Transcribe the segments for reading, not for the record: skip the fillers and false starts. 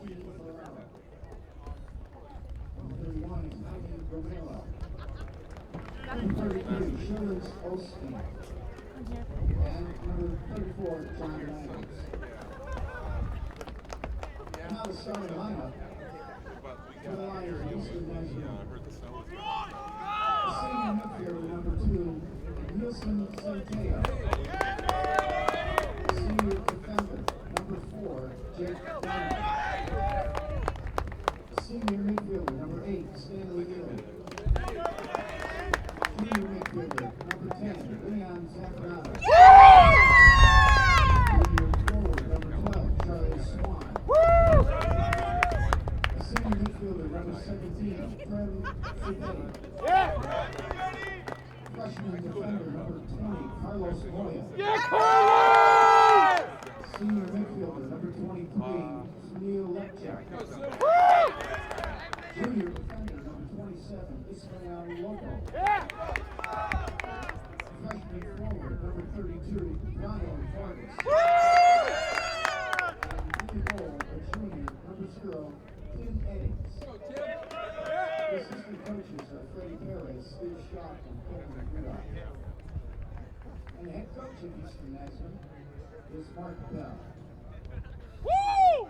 And number 34, John Lyons. Now the starting lineup for the Lions, Eastern Nazarene. The senior midfielder, number 2, Nielsen Santea. The senior defender, number 4, Jake Donovan. The senior midfielder, number 8, Stanley Ely. Junior midfielder, number 10, Leon Heffernan. Junior forward, number 12, Charlie Swan. The senior midfielder, number 17, Prem Fidei. Freshman defender, number 20, Carlos Moya. Senior midfielder, number 23, Sunil Lepchak. Junior defender, number 27, Ismael Loco. Freshman forward, number 32, Brian Vargas. And in goal, a junior, number 0, Tim Eddings. The assistant coaches are Freddie Perez, Steve Schott, and Kevin Rudolph. And the head coach of Eastern Nazarene is Mark Bell. Woo!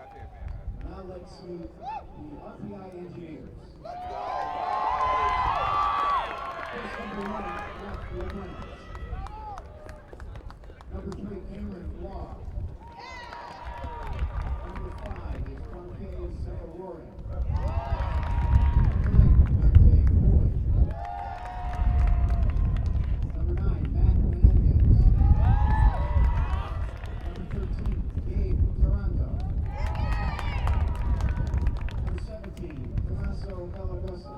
Now let's meet the RPI engineers. First, number 1, Mark Levine. Number 3, Cameron Law. Number 5 is Conte Zavarori. Number 9, Matt Menendez. Number 13, Gabe Taranto. Number 17, Tommaso Valagosa.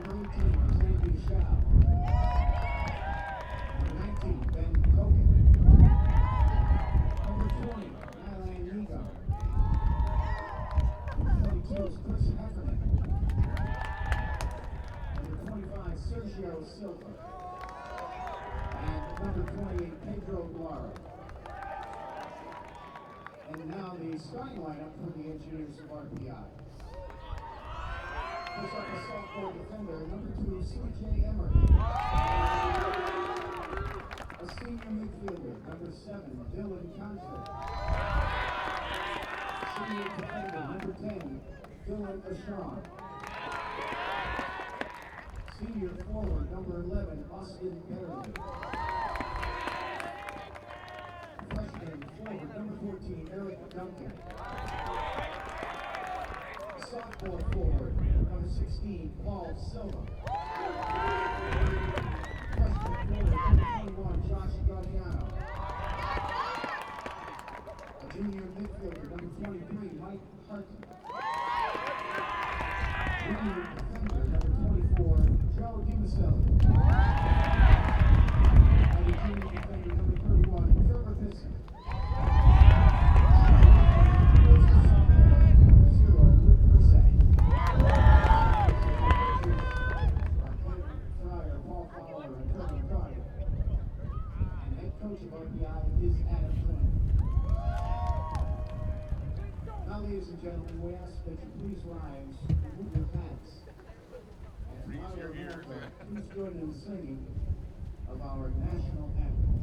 Number 18, Sandy Shao. Number 19, Ben Kogan. Number 20, Nylan Nigo. Number 22 is Chris Heffernan. Number 25, Sergio Silva. And number 28, Pedro Guara. And now the starting lineup for the engineers of RPI. First up, a sophomore defender, number 2, CJ Emery. A senior midfielder, number 7, Dylan Conte. Senior defender, number 10, Dylan Ashron. Senior forward, number 11, Austin Barely. Freshman forward, number 14, Eric Duncan. Sophomore forward, number 16, Paul Silva. Freshman forward, number 21, Josh Gaudiano. A junior midfielder, number 23, Mike Harton. Junior defender, number 24, Joe DiMaselli. And a junior defender, number 31, Trevor Pisson. Coach of RPI is Adam Flynn. Now, ladies and gentlemen, we ask that you please rise, remove your hats, and in honor of America, please join in singing of our national anthem.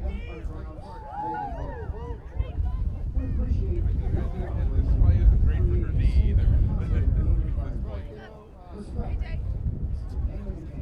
and our grounds holding vote. We appreciate your cooperation Probably isn't great for her creating knee either. a positive game environment. Respect is the name of the game.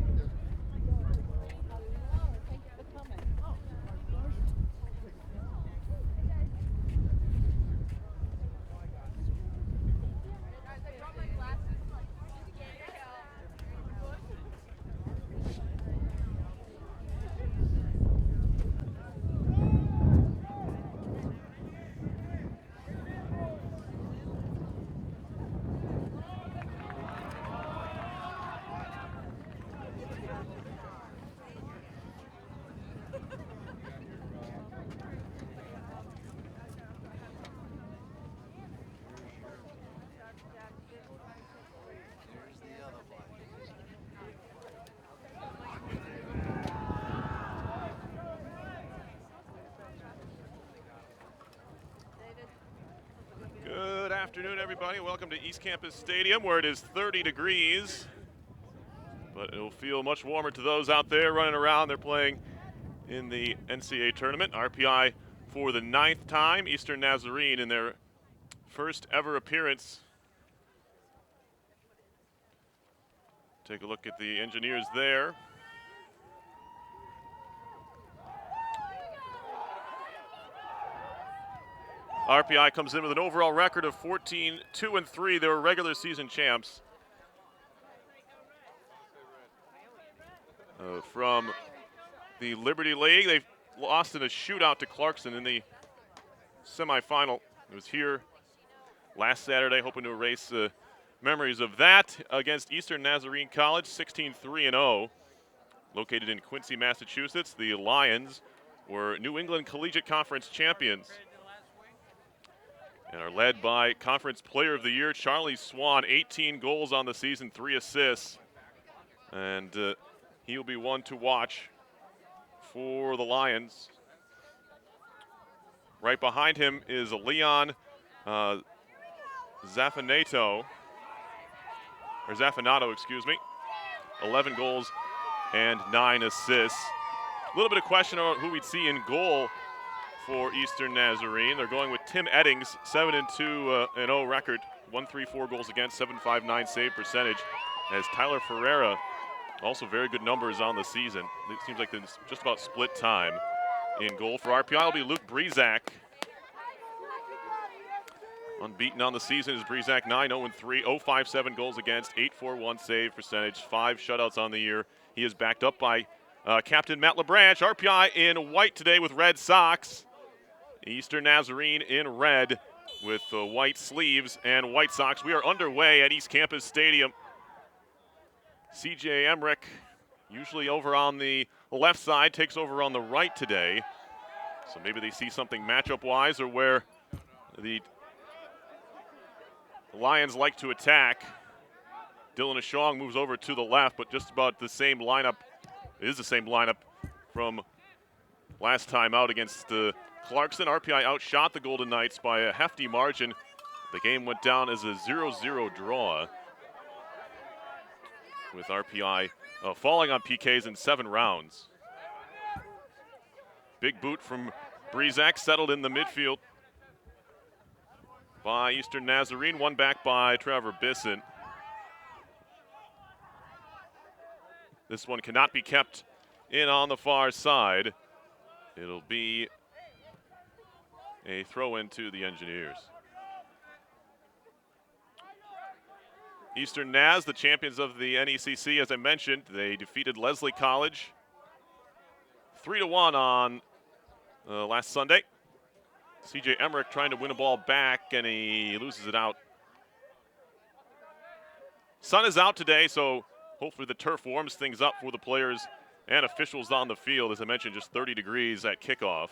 Good afternoon, everybody. Welcome to East Campus Stadium, where it is 30 degrees. But it'll feel much warmer to those out there running around. They're playing in the NCAA tournament. RPI for the 9th time. Eastern Nazarene in their first ever appearance. Take a look at the engineers there. RPI comes in with an overall record of 14-2-3. They were regular season champs. From the Liberty League, they lost in a shootout to Clarkson in the semifinal. It was here last Saturday, hoping to erase memories of that against Eastern Nazarene College, 16-3-0. Located in Quincy, Massachusetts, the Lions were New England Collegiate Conference champions and are led by Conference Player of the Year, Charlie Swan, 18 goals on the season, 3 assists. And he will be one to watch for the Lions. Right behind him is Leon Zaffinato, 11 goals and 9 assists. A little bit of question on who we'd see in goal for Eastern Nazarene. They're going with Tim Eddings, 7-2-0 record, 134 goals against, 7.59 save percentage. As Tyler Ferreira, also very good numbers on the season. It seems like it's just about split time in goal. For RPI will be Luke Brezak. Unbeaten on the season is Brezak, 9-0-3, 0.57 goals against, 8.41 save percentage, 5 shutouts on the year. He is backed up by Captain Matt LeBranch. RPI in white today with red socks. Eastern Nazarene in red with white sleeves and white socks. We are underway at East Campus Stadium. CJ Emmerich, usually over on the left side, takes over on the right today. So maybe they see something matchup-wise or where the Lions like to attack. Dylan Ashong moves over to the left, but just about the same lineup. It is the same lineup from last time out against Clarkson. RPI outshot the Golden Knights by a hefty margin. The game went down as a 0-0 draw, with RPI falling on PKs in 7 rounds. Big boot from Brezak, settled in the midfield by Eastern Nazarene, one back by Trevor Bisson. This one cannot be kept in on the far side. It'll be a throw in to the Engineers. Eastern Naz, the champions of the NECC, as I mentioned, they defeated Leslie College 3-1 on last Sunday. CJ Emmerich trying to win a ball back, and he loses it out. Sun is out today, so hopefully the turf warms things up for the players and officials on the field. As I mentioned, just 30 degrees at kickoff.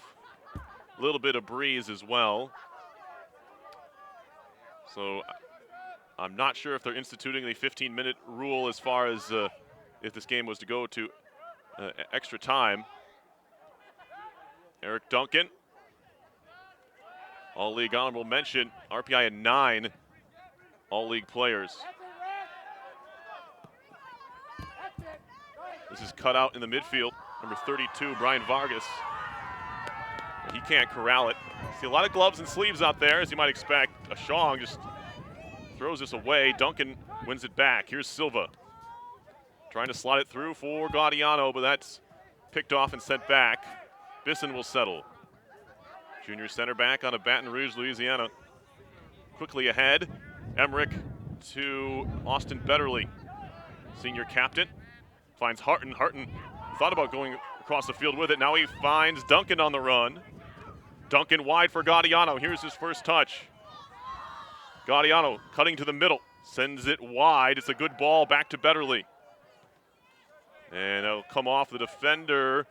A little bit of breeze as well. So I'm not sure if they're instituting the 15-minute rule as far as if this game was to go to extra time. Eric Duncan, all-league honorable mention. RPI had 9 all-league players. This is cut out in the midfield. Number 32, Brian Vargas. He can't corral it. See a lot of gloves and sleeves out there, as you might expect. Ashong just throws this away. Duncan wins it back. Here's Silva trying to slide it through for Gaudiano, but that's picked off and sent back. Bisson will settle. Junior center back out of Baton Rouge, Louisiana. Quickly ahead. Emmerich to Austin Betterly. Senior captain finds Harton. Harton thought about going across the field with it. Now he finds Duncan on the run. Duncan wide for Gaudiano. Here's his first touch. Gaudiano cutting to the middle. Sends it wide. It's a good ball back to Betterly. And it'll come off the defender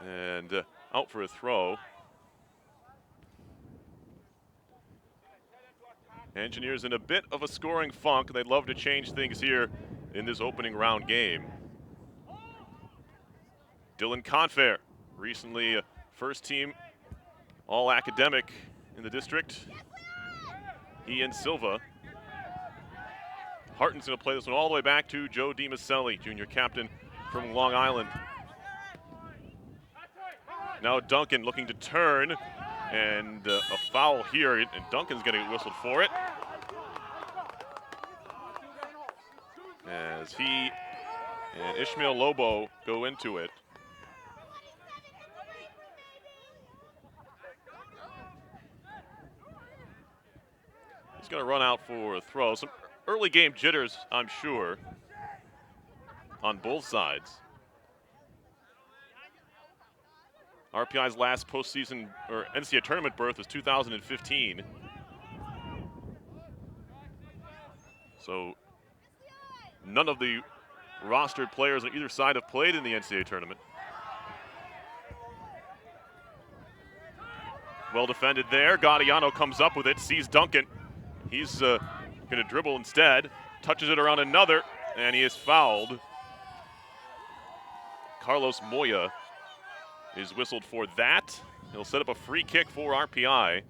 and out for a throw. Engineers in a bit of a scoring funk. They'd love to change things here in this opening round game. Dylan Confair, recently a first team all-academic in the district. He and Silva. Harton's going to play this one all the way back to Joe DiMaselli, junior captain from Long Island. Now Duncan looking to turn, and a foul here, and Duncan's going to get whistled for it. As he and Ishmael Lobo go into it. He's going to run out for a throw. Some early game jitters, I'm sure, on both sides. RPI's last postseason or NCAA tournament berth was 2015. So none of the rostered players on either side have played in the NCAA tournament. Well defended there. Gaudiano comes up with it, sees Duncan. He's going to dribble instead, touches it around another, and he is fouled. Carlos Moya is whistled for that. He'll set up a free kick for RPI.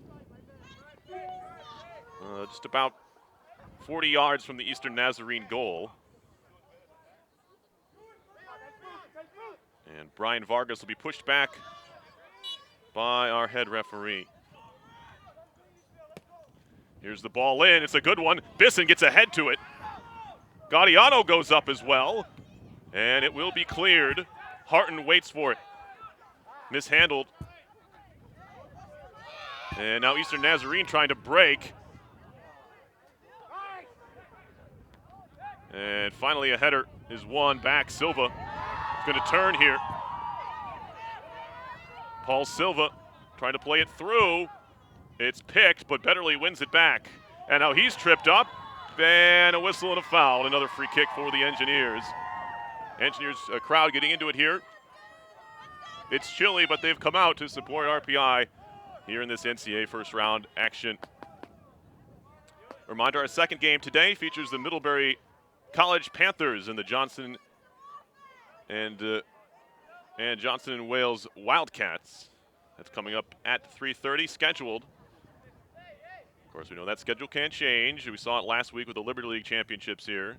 Just about 40 yards from the Eastern Nazarene goal. And Brian Vargas will be pushed back by our head referee. Here's the ball in. It's a good one. Bisson gets ahead to it. Gaudiano goes up as well. And it will be cleared. Harton waits for it. Mishandled. And now Eastern Nazarene trying to break. And finally a header is won back. Silva is going to turn here. Paul Silva trying to play it through. It's picked, but Betterly wins it back. And now he's tripped up. And a whistle and a foul. Another free kick for the Engineers. Engineers crowd getting into it here. It's chilly, but they've come out to support RPI here in this NCAA first round action. Reminder, our second game today features the Middlebury College Panthers and the Johnson and Johnson and Wales Wildcats. That's coming up at 3:30 scheduled. Of course, we know that schedule can change. We saw it last week with the Liberty League Championships here.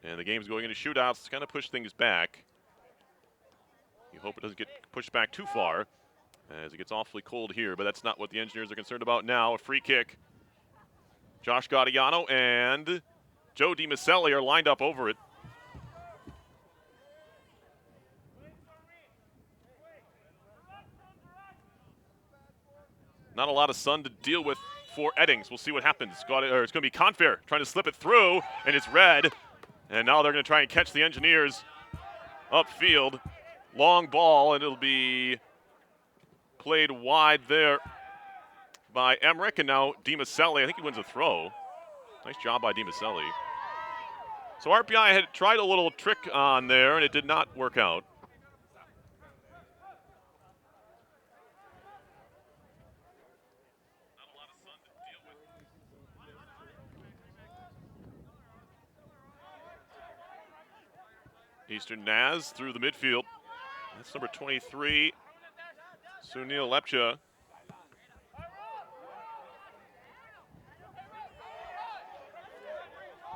And the game's going into shootouts to kind of push things back. You hope it doesn't get pushed back too far as it gets awfully cold here, but that's not what the Engineers are concerned about now. A free kick. Josh Gaudiano and Joe DiMaselli are lined up over it. Not a lot of sun to deal with for Eddings. We'll see what happens. It's going to be Confair trying to slip it through, and it's red. And now they're going to try and catch the Engineers upfield. Long ball, and it'll be played wide there by Emmerich, and now DiMaselli. I think he wins a throw. Nice job by DiMaselli. So RPI had tried a little trick on there, and it did not work out. Eastern Naz through the midfield. That's number 23, Sunil Lepcha.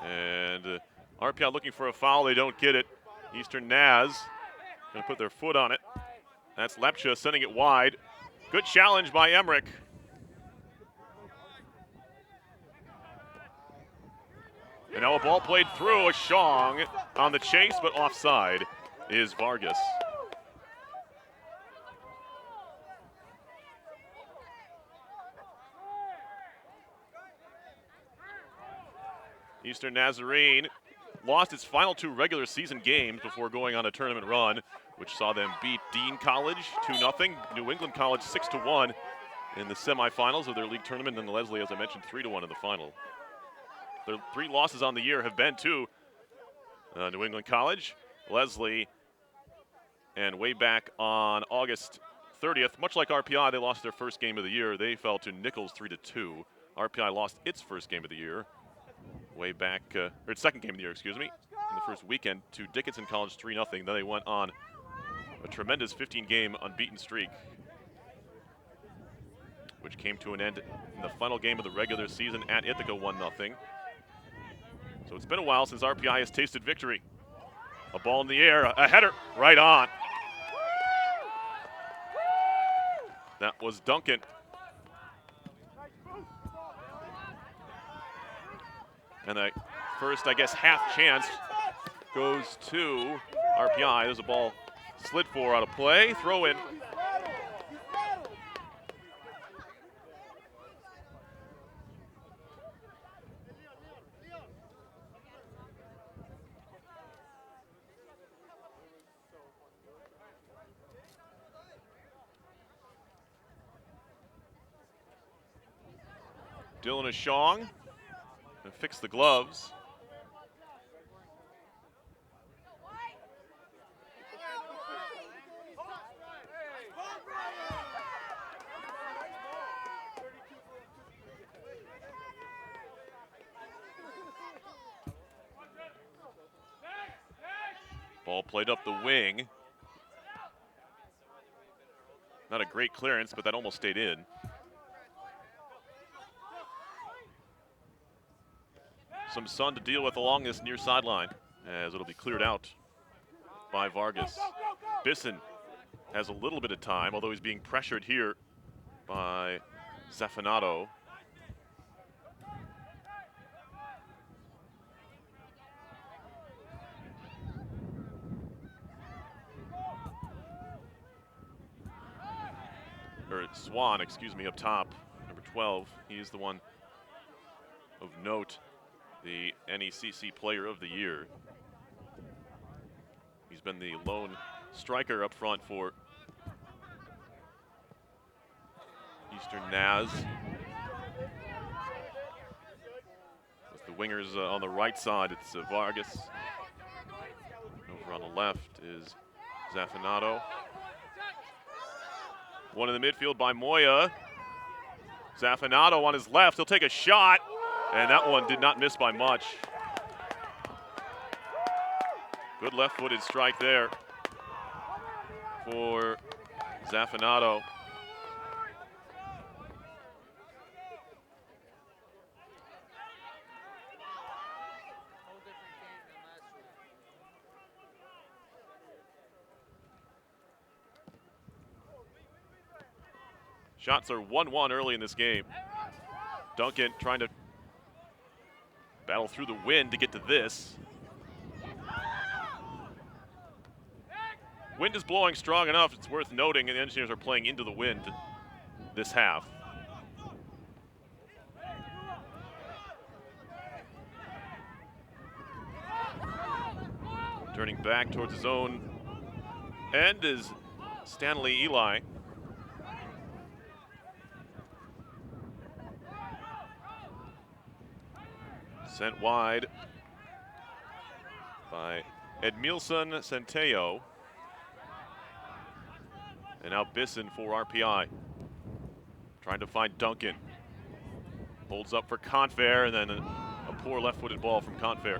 And RPI looking for a foul. They don't get it. Eastern Naz going to put their foot on it. That's Lepcha sending it wide. Good challenge by Emmerich. And now a ball played through. A Shong on the chase, but offside is Vargas. Eastern Nazarene lost its final 2 regular season games before going on a tournament run, which saw them beat Dean College 2-0, New England College 6-1 in the semifinals of their league tournament, and Leslie, as I mentioned, 3-1 in the final. Their 3 losses on the year have been to New England College, Leslie, and way back on August 30th, much like RPI, they lost their first game of the year. They fell to Nichols 3-2. RPI lost its first game of the year way back, or its second game of the year, excuse me, in the first weekend to Dickinson College 3-0. Then they went on a tremendous 15-game unbeaten streak, which came to an end in the final game of the regular season at Ithaca 1-0. So it's been a while since RPI has tasted victory. A ball in the air, a header right on. That was Duncan. And the first, I guess, half chance goes to RPI. There's a ball slid for out of play. Throw in. Dylan Ashong. And fix the gloves. Ball played up the wing. Not a great clearance, but that almost stayed in. Some sun to deal with along this near sideline as it'll be cleared out by Vargas. Bisson has a little bit of time, although he's being pressured here by Zafinato. Or Swan, excuse me, up top, number 12. He's the one of note, the NECC Player of the Year. He's been the lone striker up front for Eastern Naz. With the wingers on the right side, it's Vargas. Over on the left is Zafinato. One in the midfield by Moya. Zafinato on his left, he'll take a shot. And that one did not miss by much. Good left-footed strike there for Zafinato. Shots are 1-1 early in this game. Duncan trying to battle through the wind to get to this. Wind is blowing strong enough, it's worth noting, and the Engineers are playing into the wind this half. Turning back towards his own end is Stanley Eli. Sent wide by Edmilson Centeo. And now Bisson for RPI. Trying to find Duncan. Holds up for Confair, and then a poor left-footed ball from Confair.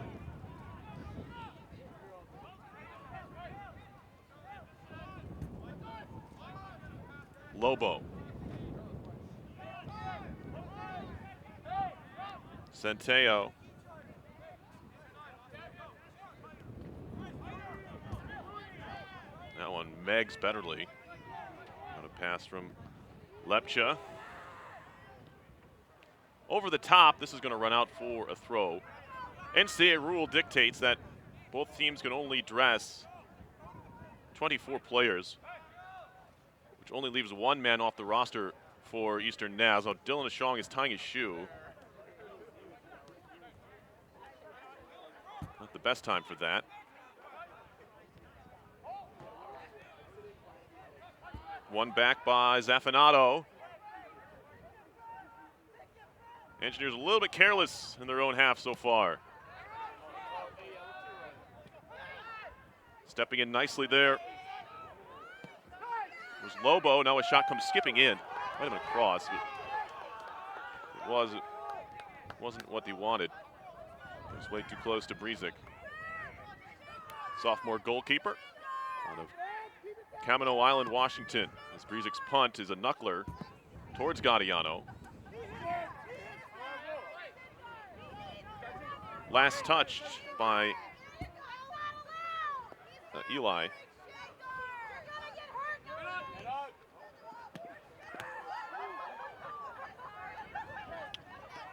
Lobo. Centeo. That one, Megs Betterly. pass from Lepcha. Over the top, this is going to run out for a throw. NCAA rule dictates that both teams can only dress 24 players, which only leaves one man off the roster for Eastern Naz. Now Dylan Ashong is tying his shoe. Not the best time for that. One back by Zaffinato. Engineers a little bit careless in their own half so far. Stepping in nicely there. There's Lobo. Now a shot comes skipping in. Might have been a cross, but it wasn't what he wanted. It was way too close to Breezic. Sophomore goalkeeper out of Camino Island, Washington. As Breezic's punt is a knuckler towards Gaudiano. Last touched by Eli.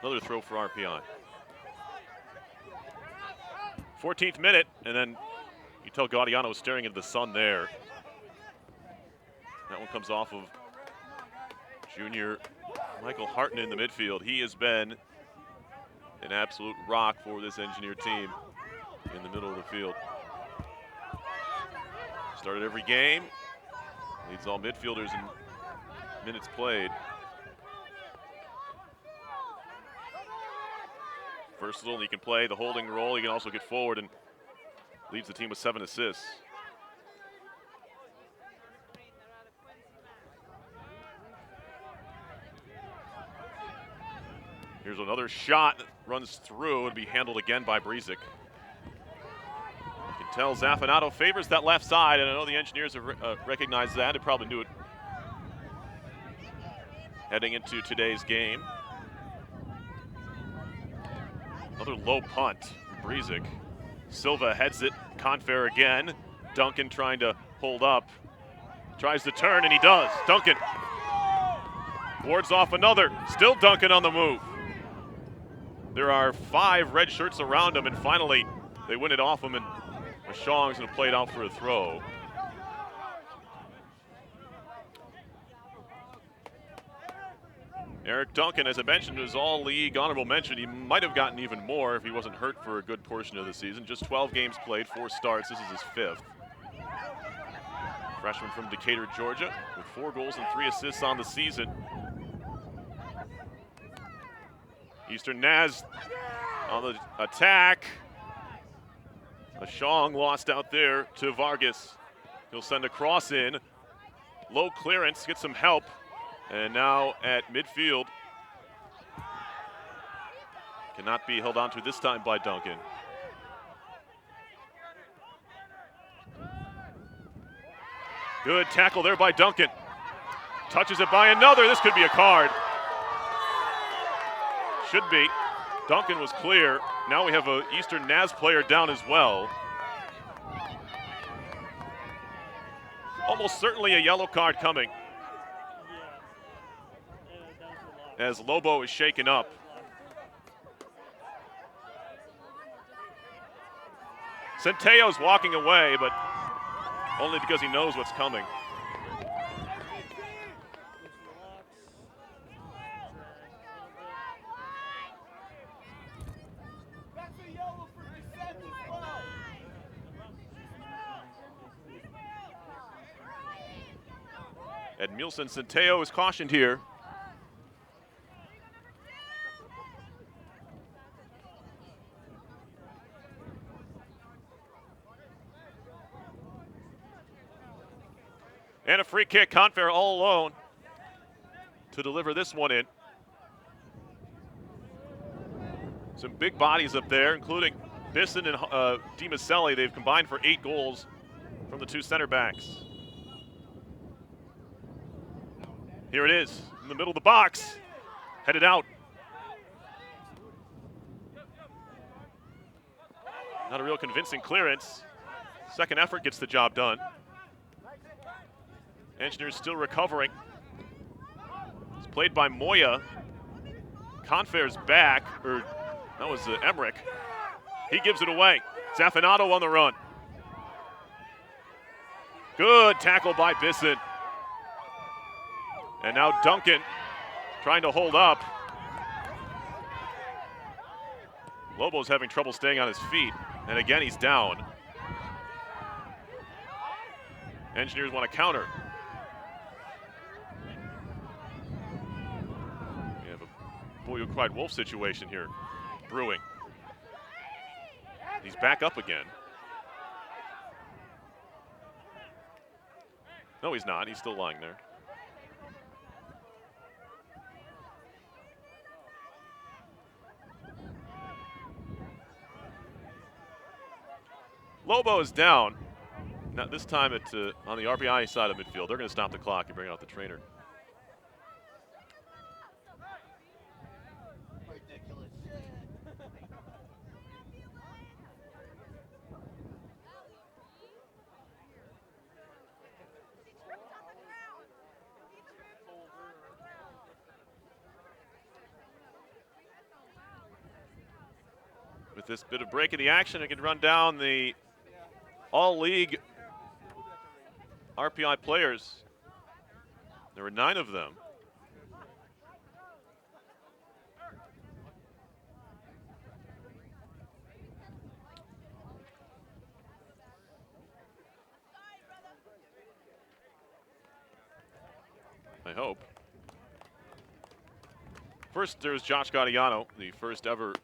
Another throw for RPI. 14th minute, and then you tell Gaudiano was staring into the sun there. That one comes off of junior Michael Harton in the midfield. He has been an absolute rock for this Engineer team in the middle of the field. Started every game, leads all midfielders in minutes played. Versatile, he can play the holding role. He can also get forward and leads the team with 7 assists. Here's another shot that runs through and be handled again by Breezic. You can tell Zaffinato favors that left side, and I know the Engineers have recognized that and probably knew it heading into today's game. Another low punt from Breezic. Silva heads it, Confair again. Duncan trying to hold up. Tries to turn, and he does. Duncan wards off another. Still Duncan on the move. There are 5 red shirts around him, and finally they win it off him, and Ashong's going to play it out for a throw. Eric Duncan, as I mentioned, is all-league honorable mention. He might have gotten even more if he wasn't hurt for a good portion of the season. Just 12 games played, 4 starts. This is his 5th. Freshman from Decatur, Georgia, with 4 goals and 3 assists on the season. Eastern Naz on the attack. Ashong lost out there to Vargas. He'll send a cross in. Low clearance, get some help. And now at midfield. Cannot be held on to this time by Duncan. Good tackle there by Duncan. Touches it by another. This could be a card. Should be. Duncan was clear. Now we have an Eastern Naz player down as well. Almost certainly a yellow card coming, as Lobo is shaken up. Centeo's walking away, but only because he knows what's coming. Edmilson Centeo is cautioned here. And a free kick, Confair all alone to deliver this one in. Some big bodies up there, including Bisson and DiMaselli. They've combined for 8 goals from the 2 center backs. Here it is, in the middle of the box, headed out. Not a real convincing clearance. Second effort gets the job done. Engineers still recovering. It's played by Moya. Confair's back, or that was Emmerich. He gives it away. Zaffinato on the run. Good tackle by Bisson. And now Duncan trying to hold up. Lobo's having trouble staying on his feet, and again he's down. Engineers want to counter. We have a Boy Who Cried Wolf situation here brewing. He's back up again. No, he's not. He's still lying there. Lobo is down. Now this time on the RPI side of midfield. They're going to stop the clock and bring out the trainer. With this bit of break in the action, I can run down the all-league RPI players. There were 9 of them. I hope. First, there's Josh Gaudiano, the first ever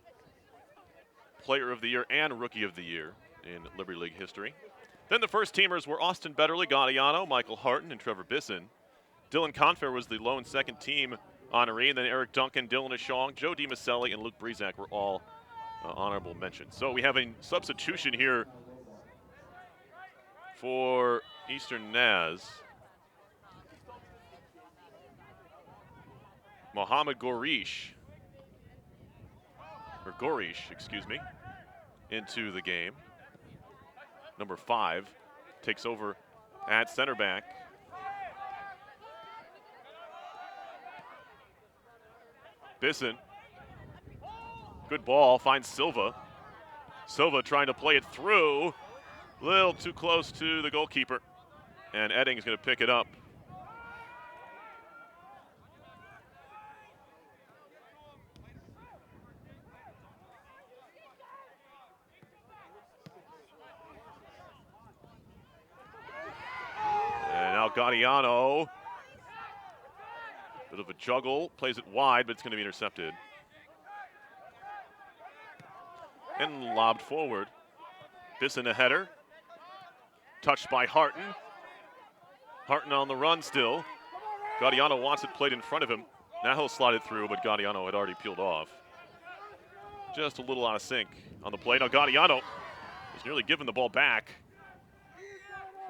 Player of the Year and Rookie of the Year in Liberty League history. Then the first teamers were Austin Betterly, Gaudiano, Michael Harton, and Trevor Bisson. Dylan Confair was the lone second team honoree, and then Eric Duncan, Dylan Ashong, Joe DiMaselli, and Luke Breezak were all honorable mentions. So we have a substitution here for Eastern Naz. Mohamed Gorish, excuse me, into the game. Number 5 takes over at center back. Bisson, good ball, finds Silva. Silva trying to play it through, a little too close to the goalkeeper, and Edding's going to pick it up. Gaudiano, bit of a juggle, plays it wide, but it's going to be intercepted. And lobbed forward. Bisson a header. Touched by Harton. Harton on the run still. Gaudiano wants it played in front of him. Now he'll slide it through, but Gaudiano had already peeled off. Just a little out of sync on the play. Now Gaudiano is nearly given the ball back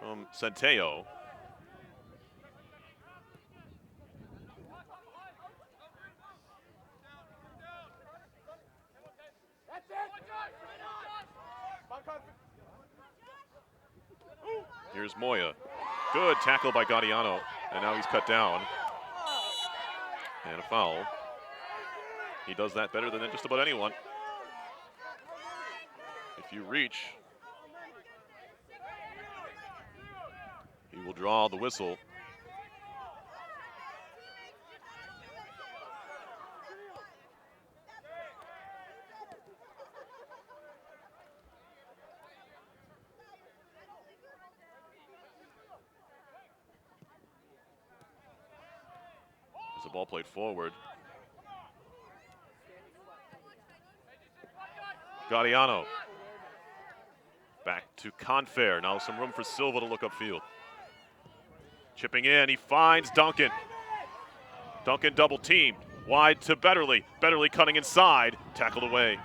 from Centeo. Here's Moya. Good tackle by Gaudiano, and now he's cut down. And a foul. He does that better than just about anyone. If you reach, he will draw the whistle. The ball played forward. Gaudiano. Back to Confair. Now some room for Silva to look upfield. Chipping in, he finds Duncan. Duncan double teamed. Wide to Betterly. Betterly cutting inside. Tackled away.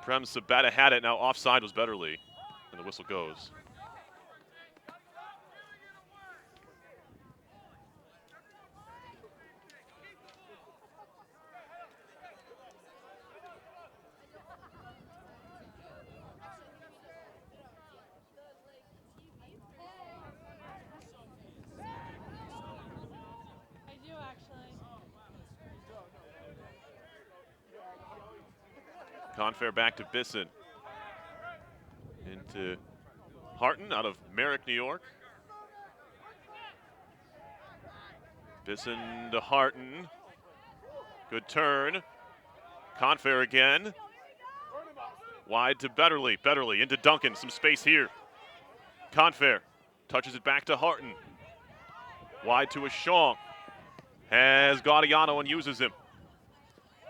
Prem Sabata had it. Now offside was Betterly. And the whistle goes. Confair back to Bisson. Into Harton out of Merrick, New York. Bisson to Harton. Good turn. Confair again. Wide to Betterly. Betterly into Duncan. Some space here. Confair touches it back to Harton. Wide to Ashong. Has Gaudiano and uses him.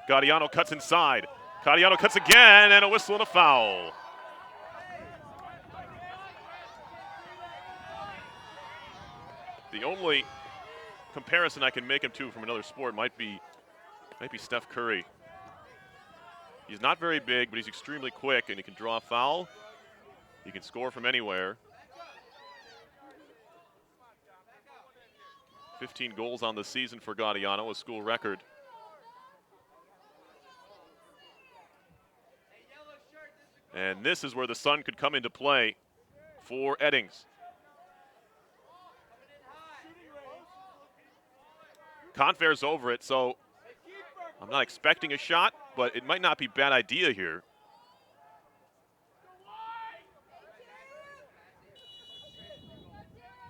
Gaudiano cuts inside. Gaudiano cuts again, and a whistle and a foul. The only comparison I can make him to from another sport might be Steph Curry. He's not very big, but he's extremely quick, and he can draw a foul. He can score from anywhere. 15 goals on the season for Gaudiano, a school record. And this is where the sun could come into play for Eddings. Confair's over it, so I'm not expecting a shot, but it might not be a bad idea here.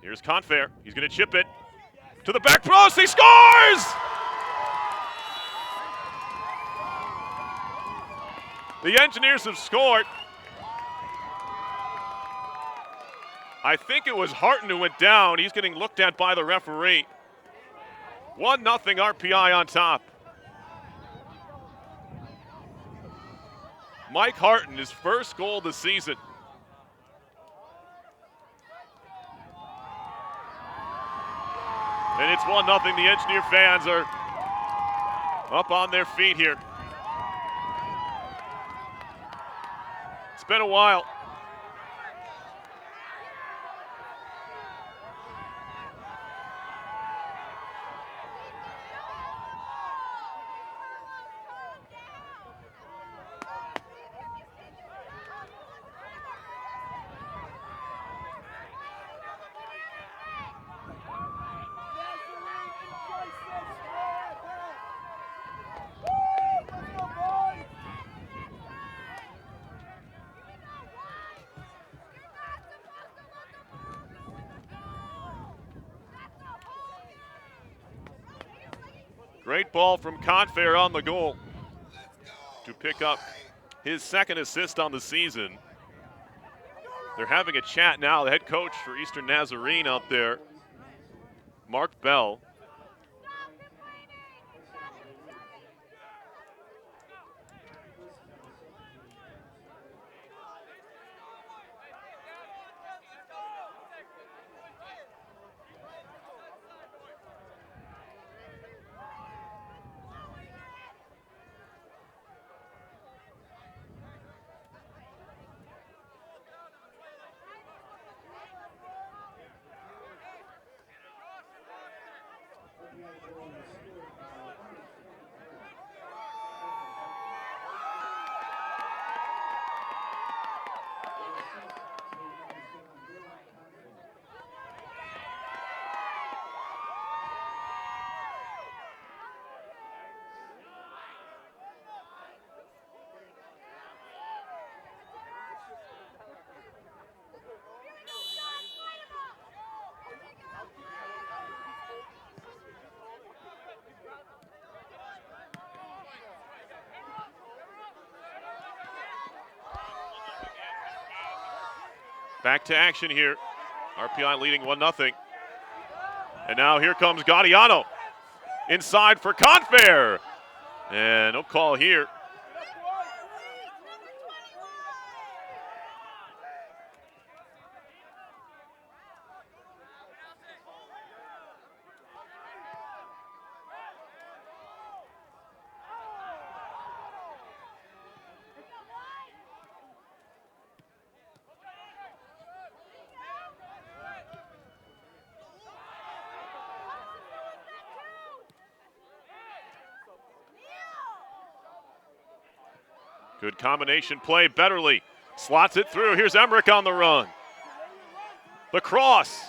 Here's Confair. He's going to chip it to the back post. He scores! The Engineers have scored. I think it was Harton who went down. He's getting looked at by the referee. 1-0 RPI on top. Mike Harton, his first goal of the season. And it's 1-0. The Engineer fans are up on their feet here. It's been a while. Great ball from Confair on the goal to pick up his second assist on the season. They're having a chat now. The head coach for Eastern Nazarene out there, Mark Bell. Back to action here. RPI leading 1-0. And now here comes Gaudiano. Inside for Confair. And no call here. Good combination play. Betterly slots it through. Here's Emmerich on the run. The cross.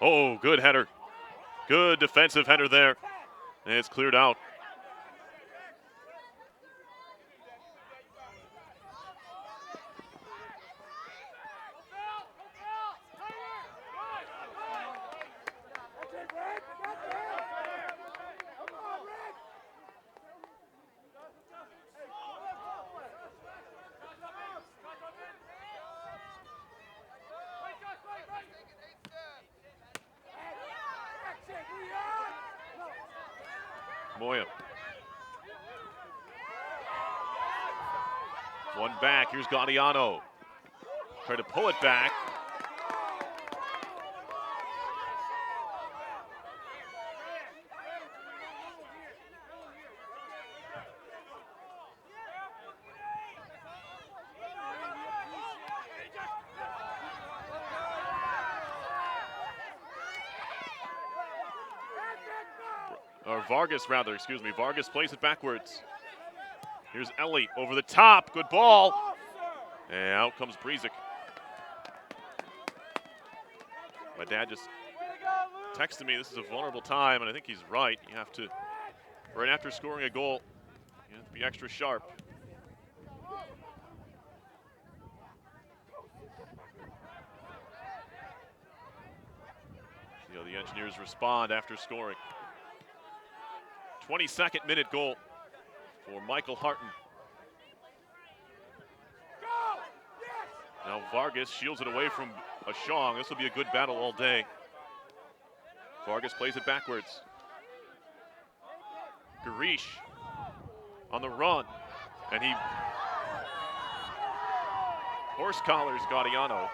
Oh, good header. Good defensive header there. And it's cleared out. Moya. One back, here's Gaudiano. Try to pull it back. Or Vargas, rather, excuse me. Vargas plays it backwards. Here's Ellie over the top. Good ball. And out comes Breezic. My dad just texted me this is a vulnerable time, and I think he's right. You have to, right after scoring a goal, you have to be extra sharp. See how the Engineers respond after scoring. 22nd minute goal for Michael Harton. Now Vargas shields it away from Ashong. This will be a good battle all day. Vargas plays it backwards. Garish on the run, and he horse collars Gaudiano.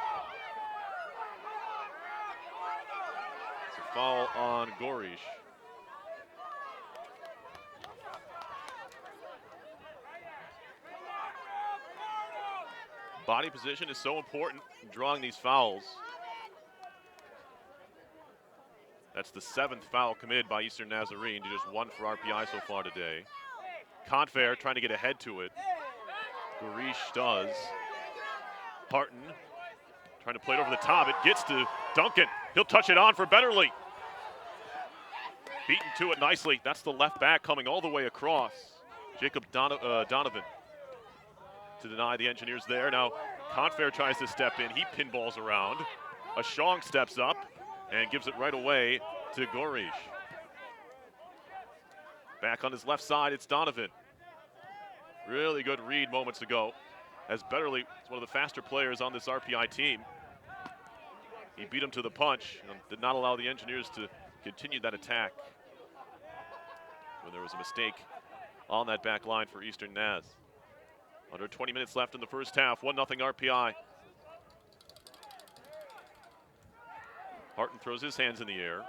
It's a foul on Gorish. Body position is so important in drawing these fouls. That's the 7th foul committed by Eastern Nazarene to just 1 for RPI so far today. Confair trying to get ahead to it. Garish does. Harton trying to play it over the top. It gets to Duncan. He'll touch it on for Betterly. Beaten to it nicely. That's the left back coming all the way across. Jacob Donovan to deny the Engineers there. Now Confair tries to step in. He pinballs around. Ashong steps up and gives it right away to Gorish. Back on his left side, it's Donovan. Really good read moments ago, as Betterly is one of the faster players on this RPI team. He beat him to the punch and did not allow the Engineers to continue that attack when there was a mistake on that back line for Eastern Naz. Under 20 minutes left in the first half, 1-0 RPI. Harton throws his hands in the air.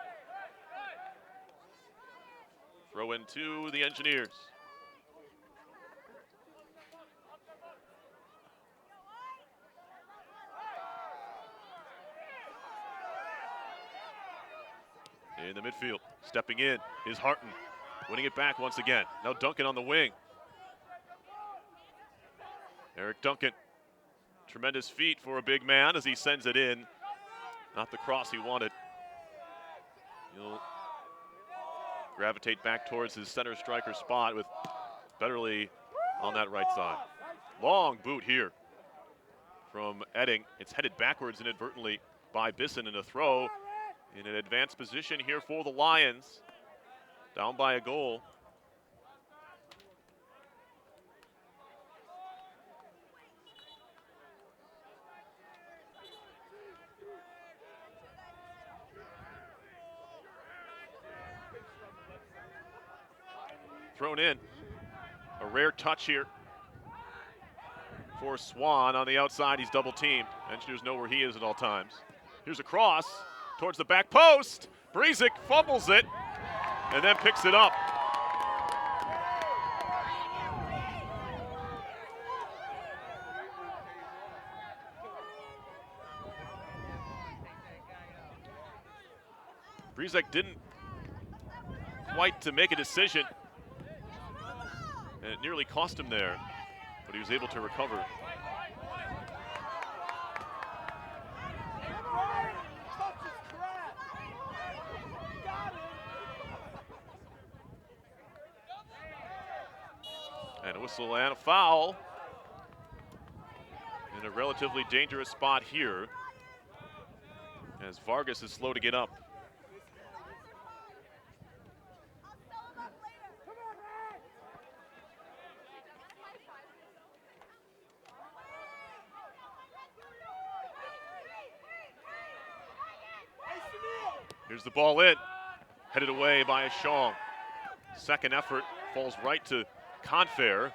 Throw in to the Engineers. In the midfield, stepping in is Harton, winning it back once again. Now Duncan on the wing. Eric Duncan, tremendous feat for a big man as he sends it in. Not the cross he wanted. He'll gravitate back towards his center striker spot with Betterly on that right side. Long boot here from Edding. It's headed backwards inadvertently by Bisson, in a throw in an advanced position here for the Lions. Down by a goal. Thrown in. A rare touch here for Swan on the outside. He's double teamed. Engineers know where he is at all times. Here's a cross towards the back post. Breezic fumbles it and then picks it up. Breezic didn't quite to make a decision, and it nearly cost him there, but he was able to recover. And a whistle and a foul in a relatively dangerous spot here, as Vargas is slow to get up. Here's the ball in, headed away by Ashong. Second effort falls right to Confair.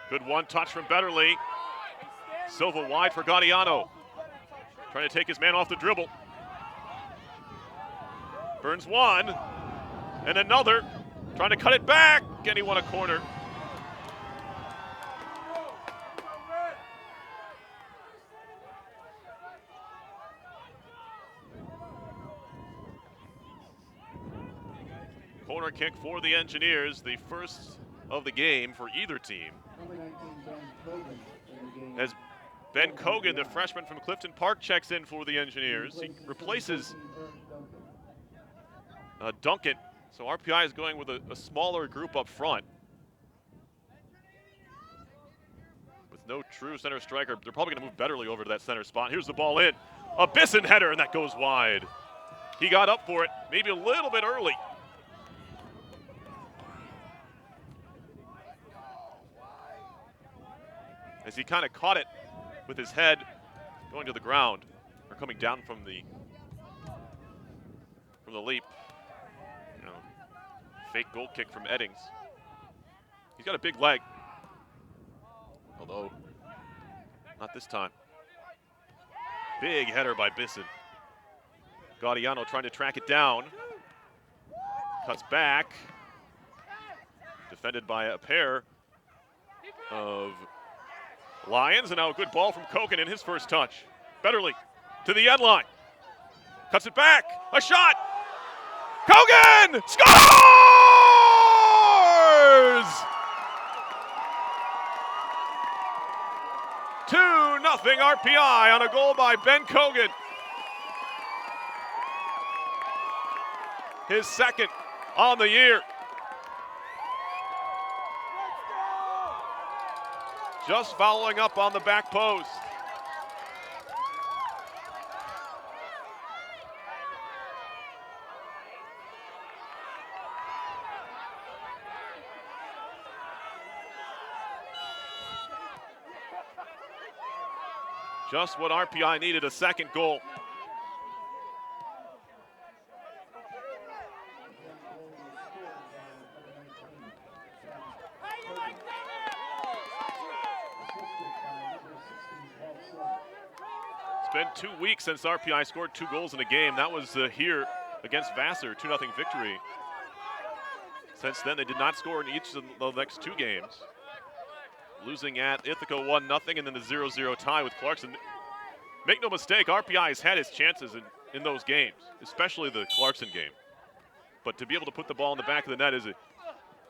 Good one-touch from Betterly. Silva wide for Gaudiano. Trying to take his man off the dribble. Burns one, and another. Trying to cut it back, and he won a corner. Corner kick for the Engineers, the first of the game for either team. As Ben Cogan, the freshman from Clifton Park, checks in for the Engineers. He replaces Duncan, so RPI is going with a smaller group up front. With no true center striker, they're probably going to move Betterly over to that center spot. Here's the ball in. A Bisson header, and that goes wide. He got up for it, maybe a little bit early. As he kind of caught it with his head going to the ground, or coming down from the leap. You know, fake goal kick from Eddings. He's got a big leg, although not this time. Big header by Bisson. Gaudiano trying to track it down. Cuts back. Defended by a pair of Lions, and now a good ball from Kogan in his first touch. Betterly to the end line. Cuts it back. A shot. Kogan scores! 2-0 RPI on a goal by Ben Kogan. His second on the year. Just following up on the back post. Just what RPI needed, a second goal. It's been 2 weeks since RPI scored 2 goals in a game. That was here against Vassar, 2-0 victory. Since then, they did not score in each of the next 2 games. Losing at Ithaca 1-0 and then the 0-0 tie with Clarkson. Make no mistake, RPI has had his chances in those games, especially the Clarkson game. But to be able to put the ball in the back of the net is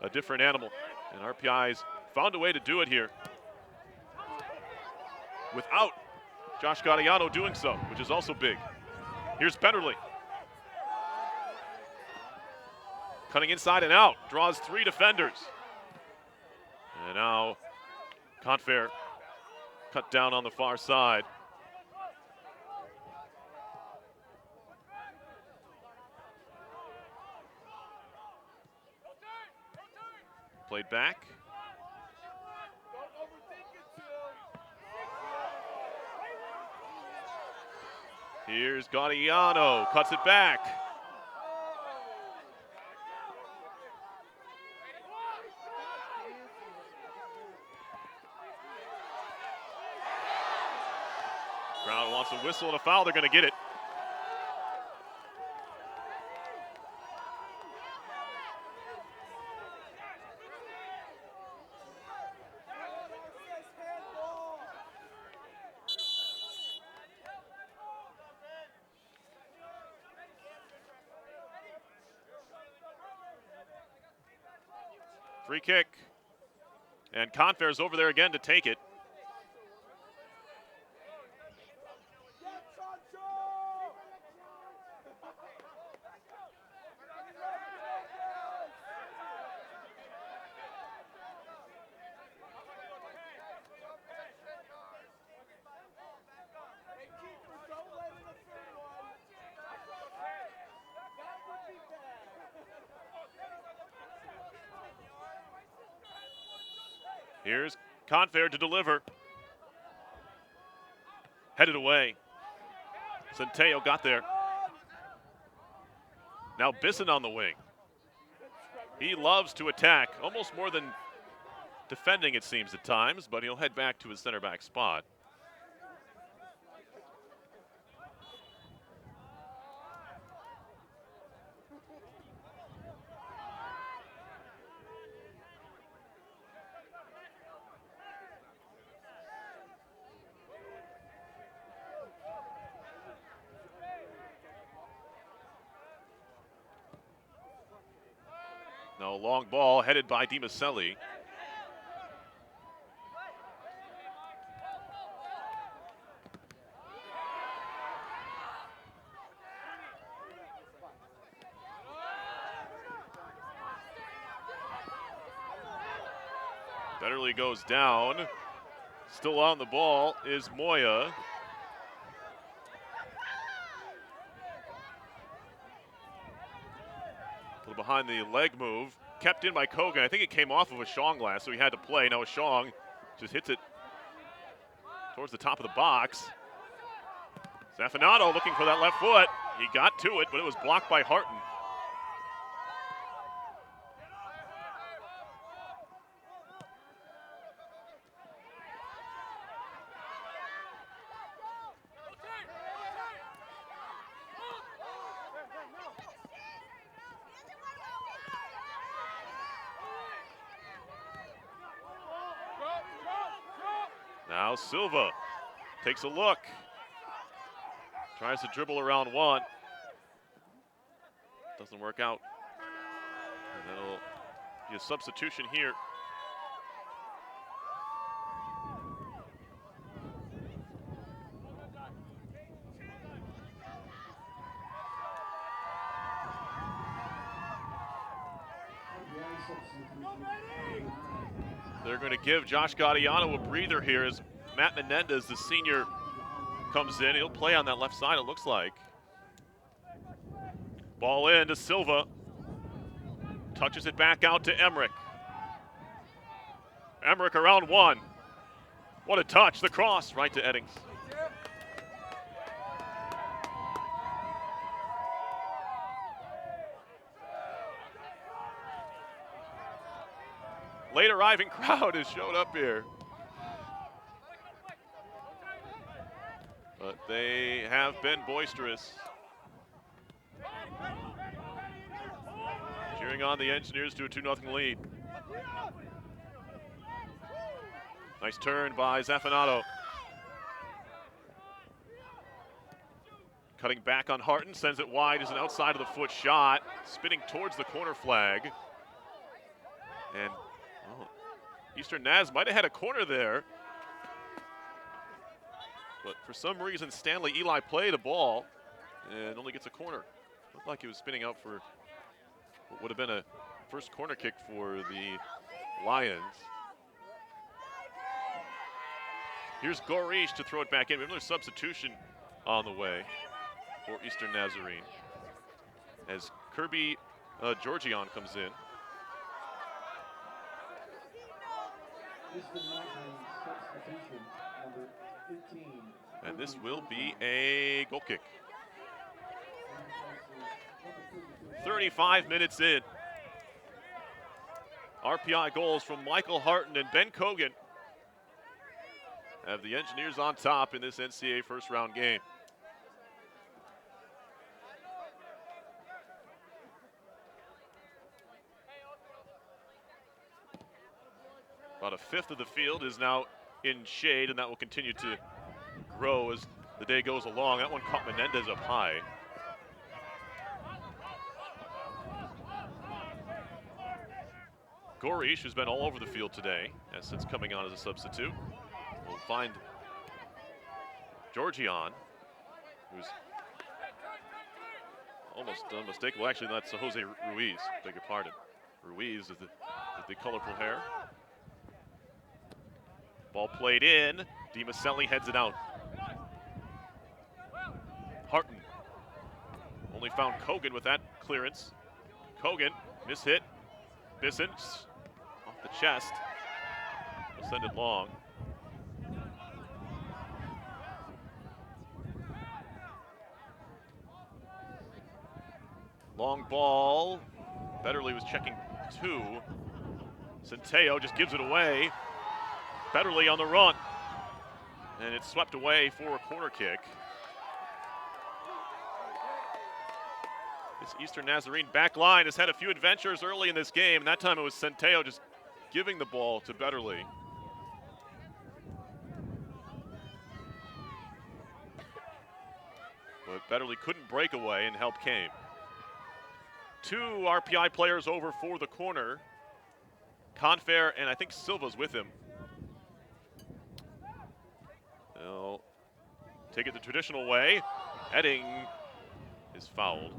a different animal. And RPI's found a way to do it here without Josh Gaudiano doing so, which is also big. Here's Betterly. Cutting inside and out, draws 3 defenders. And now Confair cut down on the far side. Played back. Here's Gaudiano, cuts it back. Crowd wants a whistle and a foul, they're gonna get it. Free kick, and Confair's over there again to take it. Here's Confair to deliver. Headed away. Centeo got there. Now Bisson on the wing. He loves to attack, almost more than defending, it seems at times, but he'll head back to his center back spot. Now a long ball headed by DiMaselli. Betterly goes down. Still on the ball is Moya. A little behind the leg move. Kept in by Kogan. I think it came off of a Shong last, so he had to play. Now a Shong just hits it towards the top of the box. Zafinato looking for that left foot. He got to it, but it was blocked by Harton. Now Silva takes a look. Tries to dribble around one. Doesn't work out. And that'll be a substitution here. They're going to give Josh Gaudiano a breather here as Matt Menendez, the senior, comes in. He'll play on that left side, it looks like. Ball in to Silva. Touches it back out to Emmerich. Emmerich around one. What a touch, the cross right to Eddings. Late arriving crowd has showed up here. But they have been boisterous. Cheering on the Engineers to a 2-0 lead. Nice turn by Zafinato. Cutting back on Harton, sends it wide as an outside of the foot shot. Spinning towards the corner flag. And Eastern Naz might have had a corner there. But for some reason, Stanley Eli played a ball and only gets a corner. Looked like he was spinning out for what would have been a first corner kick for the Lions. Here's Gorish to throw it back in. We have another substitution on the way for Eastern Nazarene as Kirby Georgian comes in. And this will be a goal kick. 35 minutes in. RPI goals from Michael Harton and Ben Kogan have the Engineers on top in this NCAA first round game. About a fifth of the field is now in shade, and that will continue to grow as the day goes along. That one caught Menendez up high. Gorish, who's been all over the field today, since coming on as a substitute, will find Georgian, who's almost unmistakable. Actually, that's Jose Ruiz, beg your pardon. Ruiz with the colorful hair. Ball played in. DiMaselli heads it out. Harton only found Kogan with that clearance. Kogan, mishit. Bissett off the chest. Will send it long. Long ball. Betterly was checking 2. Centeo just gives it away. Betterly on the run. And it's swept away for a corner kick. This Eastern Nazarene back line has had a few adventures early in this game, and that time it was Centeo just giving the ball to Betterly. But Betterly couldn't break away, and help came. 2 RPI players over for the corner. Confair, and I think Silva's with him. They'll take it the traditional way. Edding is fouled.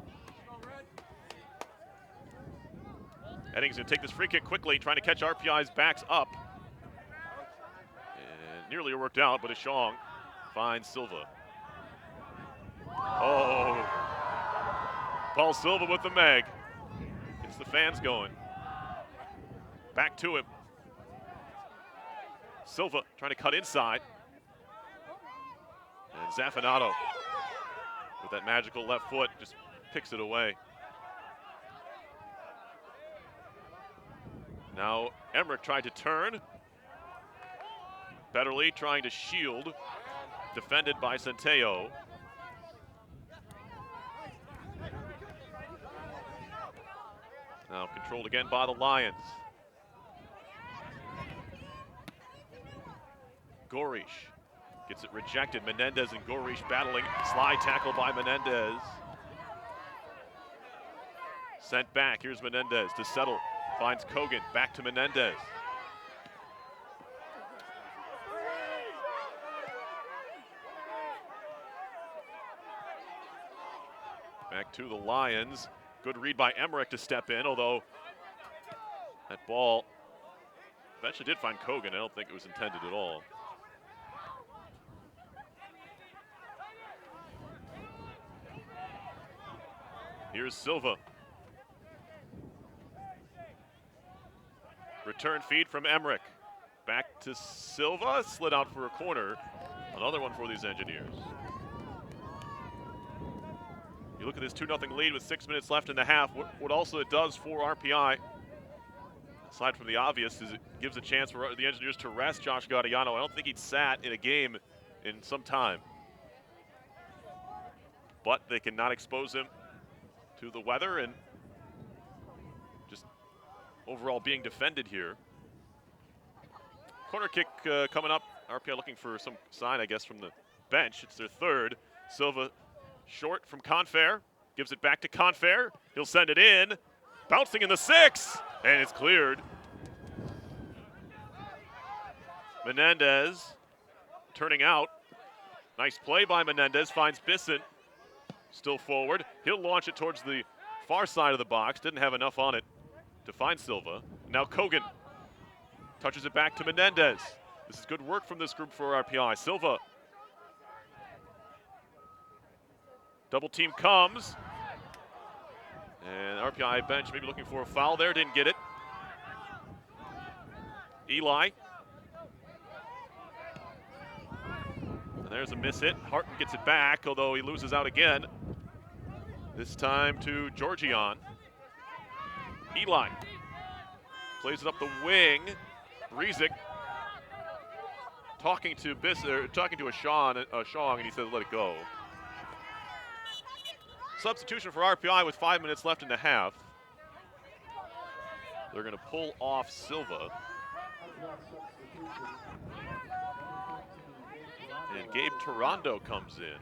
Edding's going to take this free kick quickly, trying to catch RPI's backs up. And nearly worked out, but Ashong finds Silva. Oh, Paul Silva with the mag. Gets the fans going. Back to him. Silva trying to cut inside. And Zaffinato with that magical left foot just picks it away. Now Emmerich tried to turn. Betterly trying to shield. Defended by Centeo. Now controlled again by the Lions. Gorish gets it rejected. Menendez and Gorish battling. Slide tackle by Menendez. Sent back. Here's Menendez to settle. Finds Kogan. Back to Menendez. Back to the Lions. Good read by Emmerich to step in, although that ball eventually did find Kogan. I don't think it was intended at all. Here's Silva. Return feed from Emmerich. Back to Silva, slid out for a corner. Another one for these Engineers. You look at this 2-0 lead with 6 minutes left in the half. What also it does for RPI, aside from the obvious, is it gives a chance for the Engineers to rest Josh Gaudiano. I don't think he'd sat in a game in some time. But they cannot expose him to the weather and just overall being defended here. Corner kick coming up. RPI looking for some sign, I guess, from the bench. It's their third. Silva short from Confair. Gives it back to Confair. He'll send it in. Bouncing in the 6. And it's cleared. Menendez turning out. Nice play by Menendez. Finds Bisson. Still forward. He'll launch it towards the far side of the box. Didn't have enough on it to find Silva. Now Kogan touches it back to Menendez. This is good work from this group for RPI. Silva. Double team comes. And RPI bench maybe looking for a foul there. Didn't get it. Eli. And there's a miss hit. Harton gets it back, although he loses out again. This time to Georgian. Eli plays it up the wing. Rezick talking to Ashong, and he says let it go. Substitution for RPI with 5 minutes left in the half. They're going to pull off Silva. And Gabe Toronto comes in.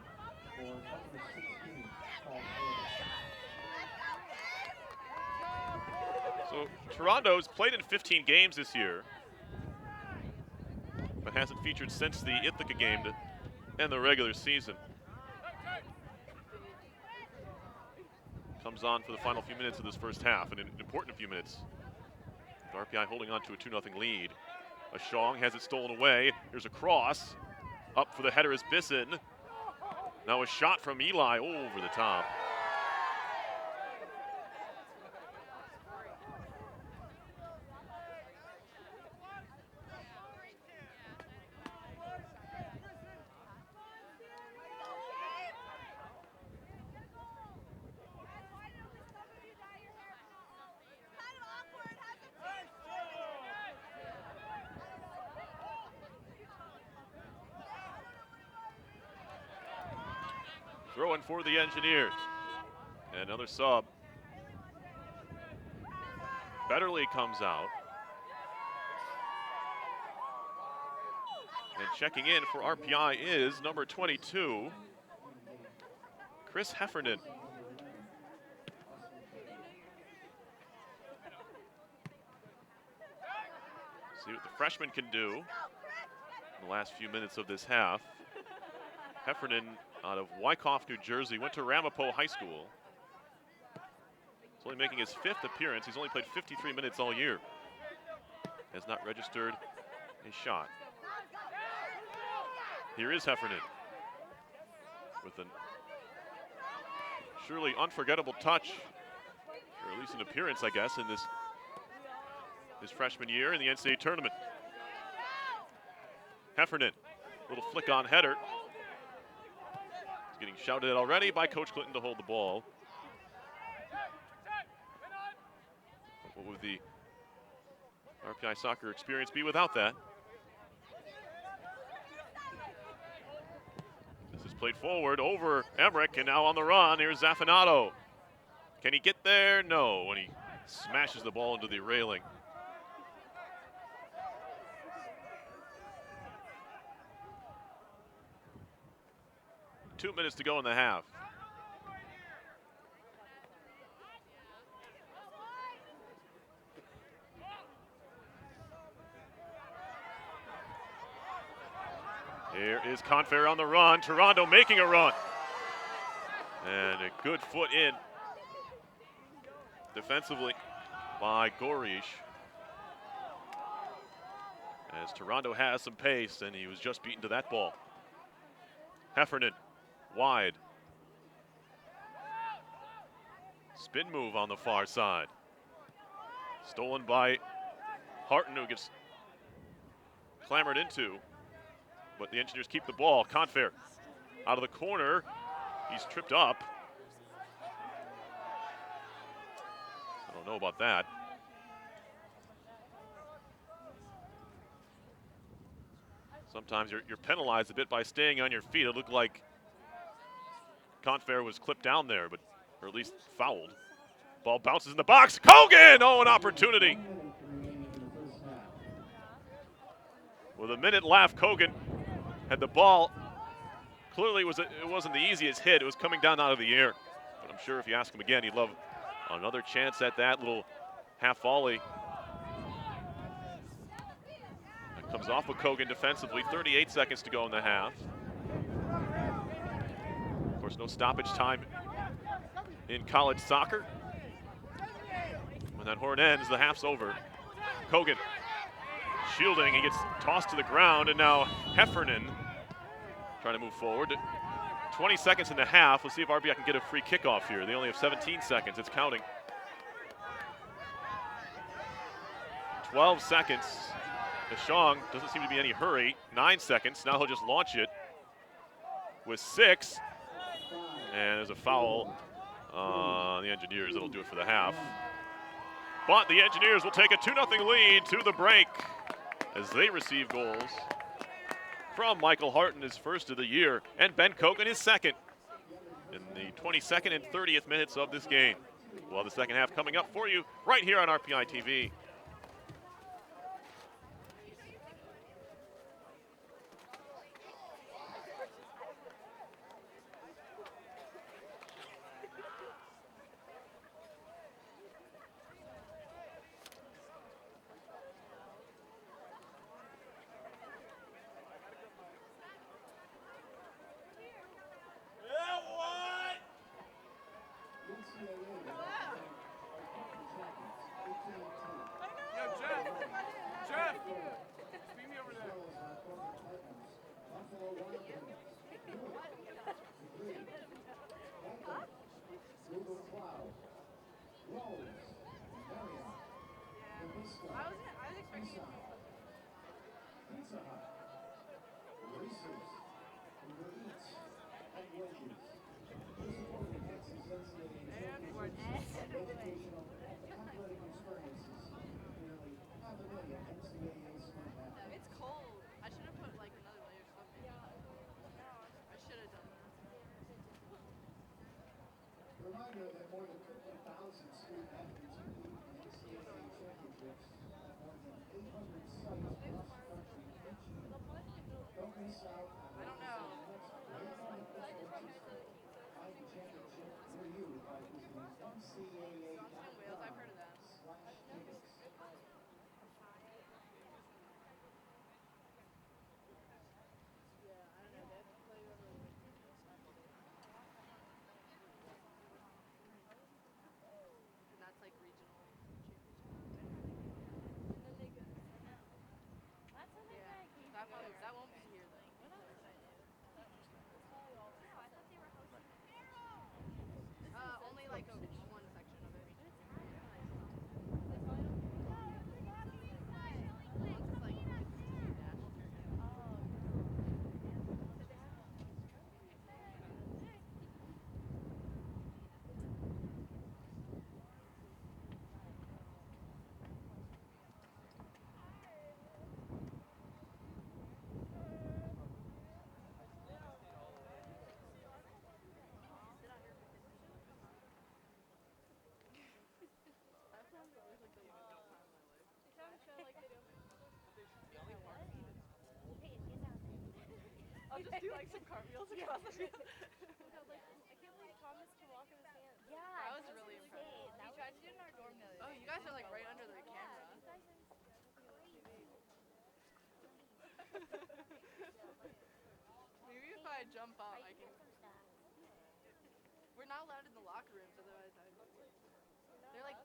So Toronto's played in 15 games this year, but hasn't featured since the Ithaca game to end the regular season. Comes on for the final few minutes of this first half, and an important few minutes. RPI holding on to a 2-0 lead. Ashong has it stolen away. Here's a cross. Up for the header is Bisson. Now a shot from Eli over the top. Throwing for the Engineers. And another sub. Betterly comes out. And checking in for RPI is number 22, Chris Heffernan. See what the freshman can do in the last few minutes of this half. Heffernan out of Wyckoff, New Jersey, went to Ramapo High School. He's only making his 5th appearance. He's only played 53 minutes all year. Has not registered a shot. Here is Heffernan with an surely unforgettable touch, or at least an appearance, I guess, in his freshman year in the NCAA tournament. Heffernan, little flick on header. He's getting shouted at already by Coach Clinton to hold the ball. What would the RPI soccer experience be without that? This is played forward over Emmerich, and now on the run, here's Zaffinato. Can he get there? No, when he smashes the ball into the railing. Two minutes to go in the half. Here is Confair on the run. Toronto making a run. And a good foot in defensively by Gorish. As Toronto has some pace, and he was just beaten to that ball. Heffernan, wide. Spin move on the far side. Stolen by Harton, who gets clambered into. But the Engineers keep the ball. Confair out of the corner. He's tripped up. I don't know about that. Sometimes you're penalized a bit by staying on your feet. It looked like Confair was clipped down there, but or at least fouled. Ball bounces in the box. Kogan! Oh, an opportunity. With a minute left, Kogan had the ball. Clearly it wasn't the easiest hit. It was coming down out of the air. But I'm sure if you ask him again, he'd love another chance at that little half volley. That comes off of Kogan defensively. 38 seconds to go in the half. Of course, no stoppage time in college soccer. When that horn ends, the half's over. Kogan shielding, he gets tossed to the ground, and now Heffernan trying to move forward. 20 seconds in the half. Let's see if RPI can get a free kickoff here. They only have 17 seconds. It's counting. 12 seconds. Deschong doesn't seem to be any hurry. 9 seconds. Now he'll just launch it with 6. And there's a foul on the Engineers. That'll do it for the half. But the Engineers will take a 2-0 lead to the break as they receive goals from Michael Harton, his first of the year, and Ben Kogan, his second, in the 22nd and 30th minutes of this game. We'll have the second half coming up for you right here on RPI TV. Ontario had more than 50,000 student athletes compete in NCAA championships at more than 800 sites across the country each year. Don't miss out on I don't know. the next great moment to purchase find the championship near you by visiting Boston Whales, I've heard of them. NCAA.com/tickets. Yeah, I don't know. They have to play whoever wins Saturday. And that's like regional championship. And then they go. That's something Yeah, that came together. that won't be here though. What else did I do? I thought they were hosting. Only like one section of it. Once it's like national. That sounds always like the most time of my life. They kind of show like they don't. The only part of it. Hey, get down. I'll just do like some cartwheels across the field. I can't believe Thomas can walk in the sand. Yeah, That was really impressive. He tried to do it in our dorm the other day. Oh, you guys are like right under the camera. You guys are crazy. Maybe if I jump off, I can. We're not allowed in the locker rooms, otherwise they're like,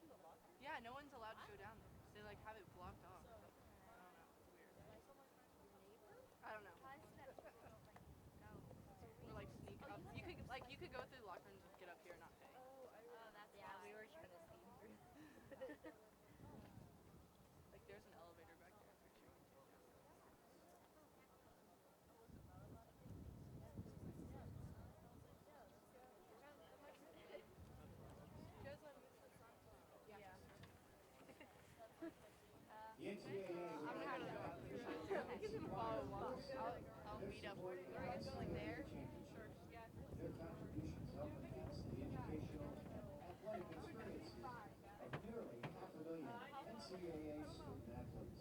yeah, no one's allowed to go down there. They like have it blocked off. I don't know. It's weird. I don't know. Or like sneak up. You could go through the locker rooms and get up here and not pay. Oh, that's yeah. We were trying to steam through. Like there's an elevator back there. I'm pretty sure you can take down. Yeah. The NCAA I'm gonna go to the give him a follow along. I'll meet up with you. Like there? Their contributions help enhance the educational and athletic experiences of nearly 500,000 NCAA student athletes.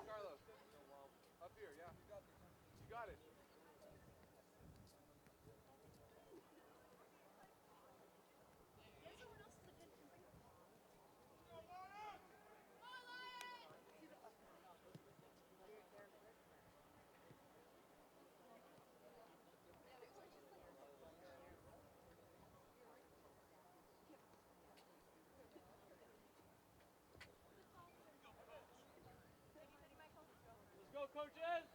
Carlos. Up here, yeah. You got it. Let's go, coaches!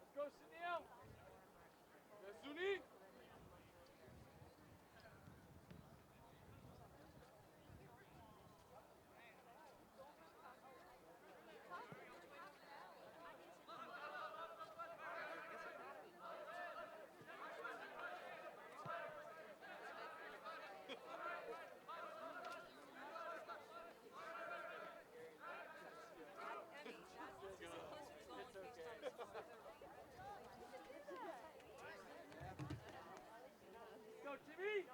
Let's go, Sunil! Yes, Suni! Let's go, Jimmy!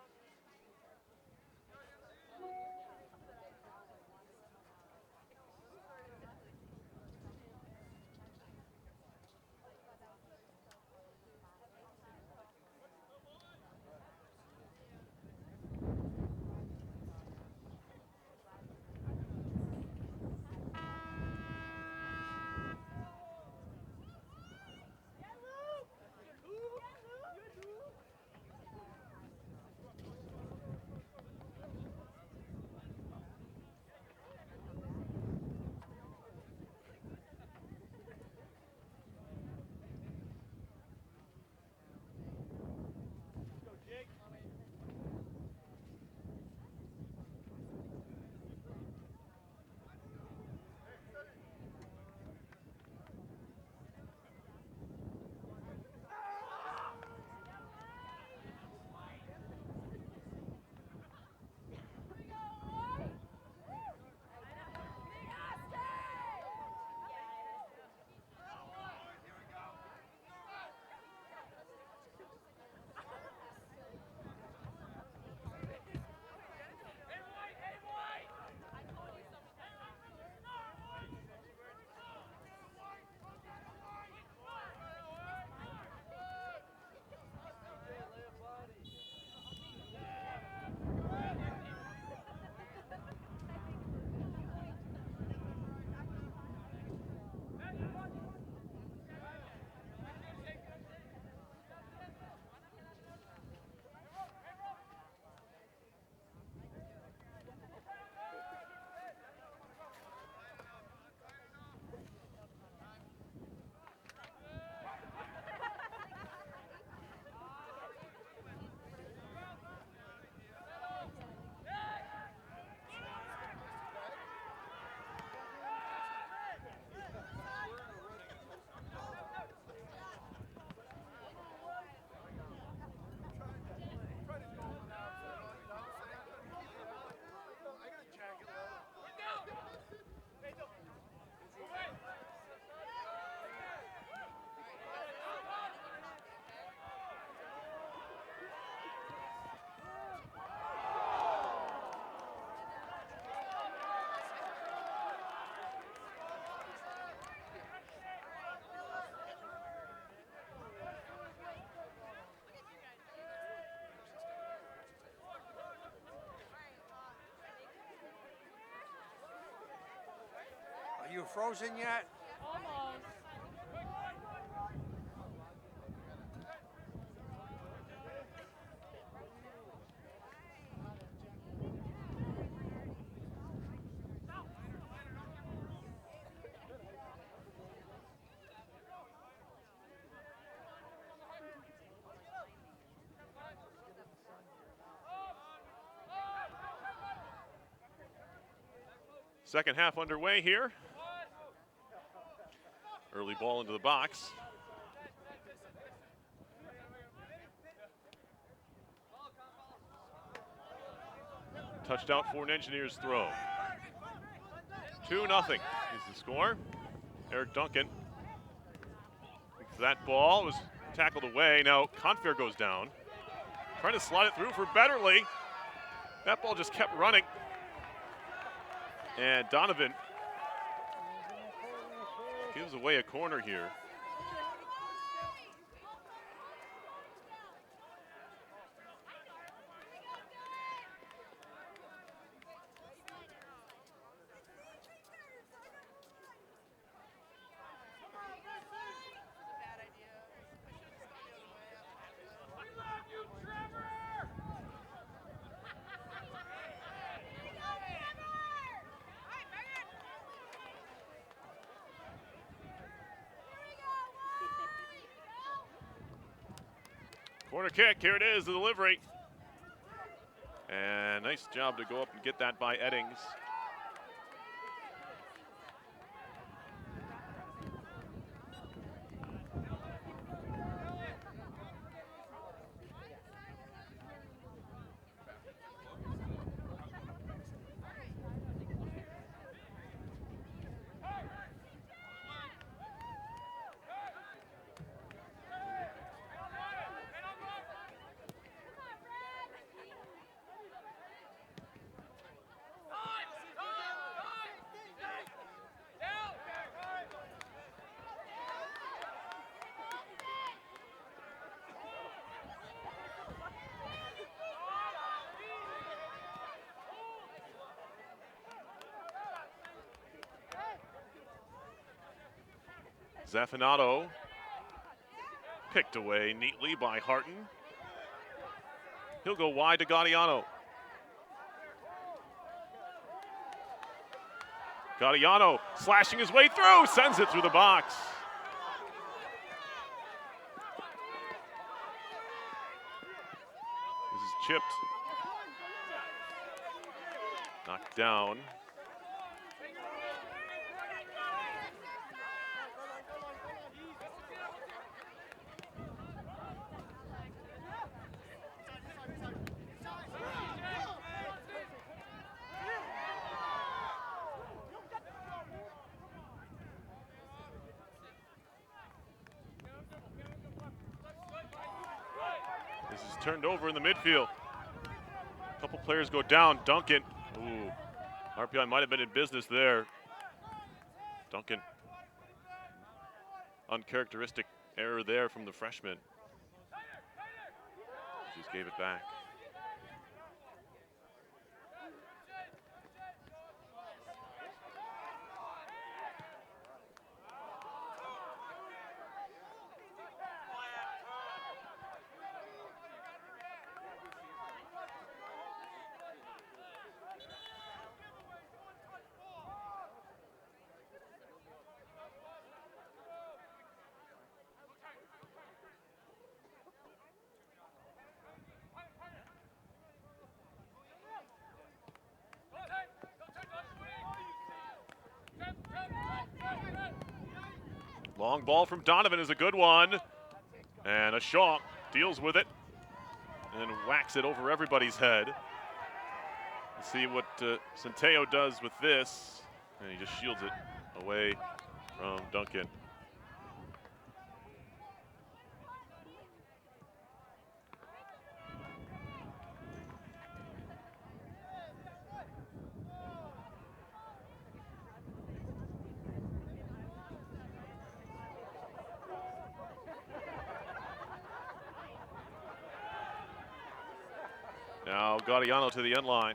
Go, Jake! Are you frozen yet? Almost. Second half underway here. Early ball into the box. Touchdown for an Engineers throw. 2-0 is the score. Eric Duncan. That ball was tackled away. Now Confair goes down. Trying to slide it through for Betterly. That ball just kept running. And Donovan gives away a corner here. Corner kick, here it is, the delivery. And nice job to go up and get that by Eddings. Zaffinato picked away neatly by Harton. He'll go wide to Gaudiano. Gaudiano slashing his way through, sends it through the box. This is chipped. Knocked down. Turned over in the midfield. A couple players go down. Duncan. Ooh. RPI might have been in business there. Duncan. Uncharacteristic error there from the freshman. Just gave it back. Long ball from Donovan is a good one. And a Shaw deals with it and whacks it over everybody's head. Let's see what Centeo does with this. And he just shields it away from Duncan. Now Gaudiano to the end line.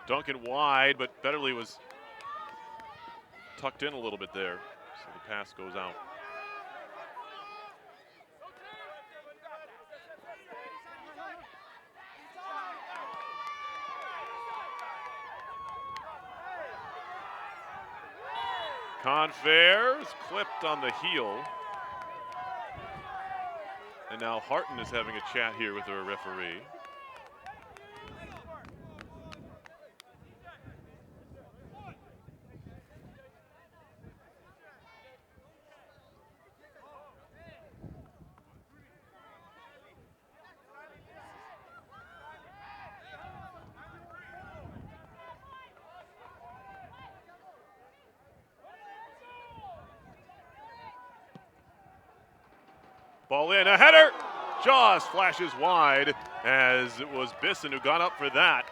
Duncan wide, but Betterly was tucked in a little bit there, so the pass goes out. Confair is clipped on the heel. And now Harton is having a chat here with our referee. Ball in, a header! Jaws flashes wide as it was Bisson who got up for that.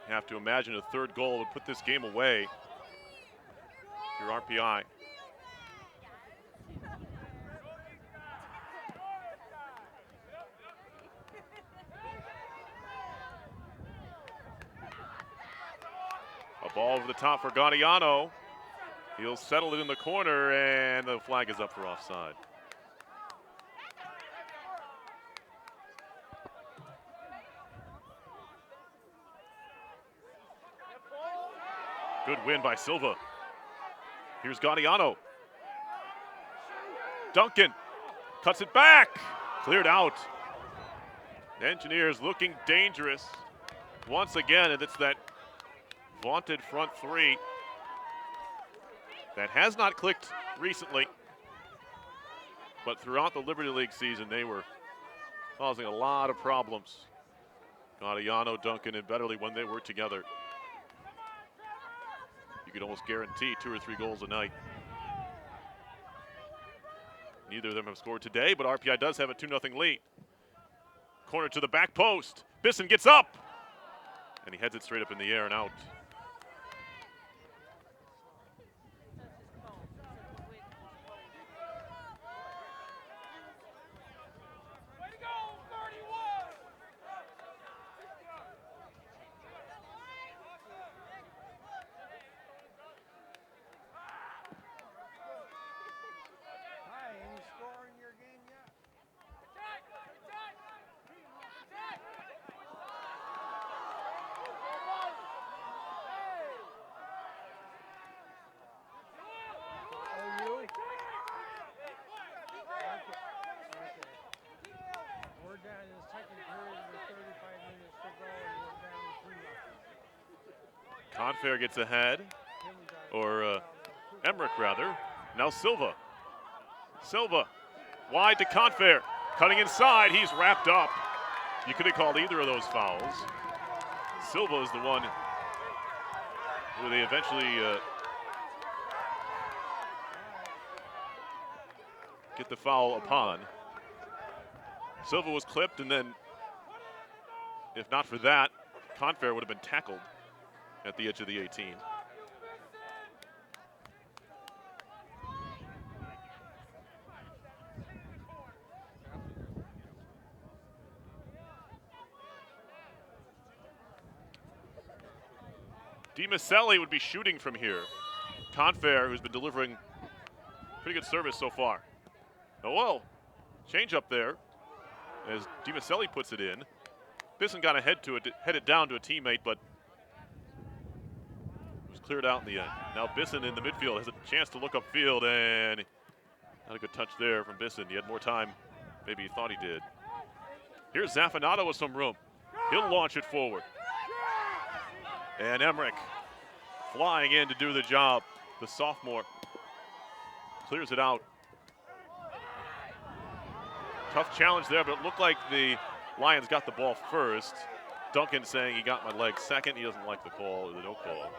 You have to imagine a third goal would put this game away. Your RPI. A ball over the top for Gaudiano. He'll settle it in the corner, and the flag is up for offside. Good win by Silva. Here's Gaudiano. Duncan cuts it back. Cleared out. Engineers looking dangerous once again, and it's that vaunted front three that has not clicked recently, but throughout the Liberty League season they were causing a lot of problems. Gaudiano, Duncan, and Betterly, when they were together, you could almost guarantee 2 or 3 goals a night. Neither of them have scored today, but RPI does have a 2-0 lead. Corner to the back post. Bisson gets up, and he heads it straight up in the air and out. Confair gets ahead, or Emmerich rather. Now Silva. Silva wide to Confair. Cutting inside, he's wrapped up. You could have called either of those fouls. Silva is the one who they eventually get the foul upon. Silva was clipped, and then if not for that, Confair would have been tackled at the edge of the 18. DiMaselli would be shooting from here. Confair, who's been delivering pretty good service so far. Oh well, change up there as DiMaselli puts it in. Bisson got ahead to it, headed down to a teammate, but it was cleared out in the end. Now Bisson in the midfield has a chance to look upfield, and not a good touch there from Bisson. He had more time, maybe he thought he did. Here's Zafinato with some room. He'll launch it forward. And Emmerich flying in to do the job. The sophomore clears it out. Tough challenge there, but it looked like the Lions got the ball first. Duncan saying he got my leg second. He doesn't like the call or the no call.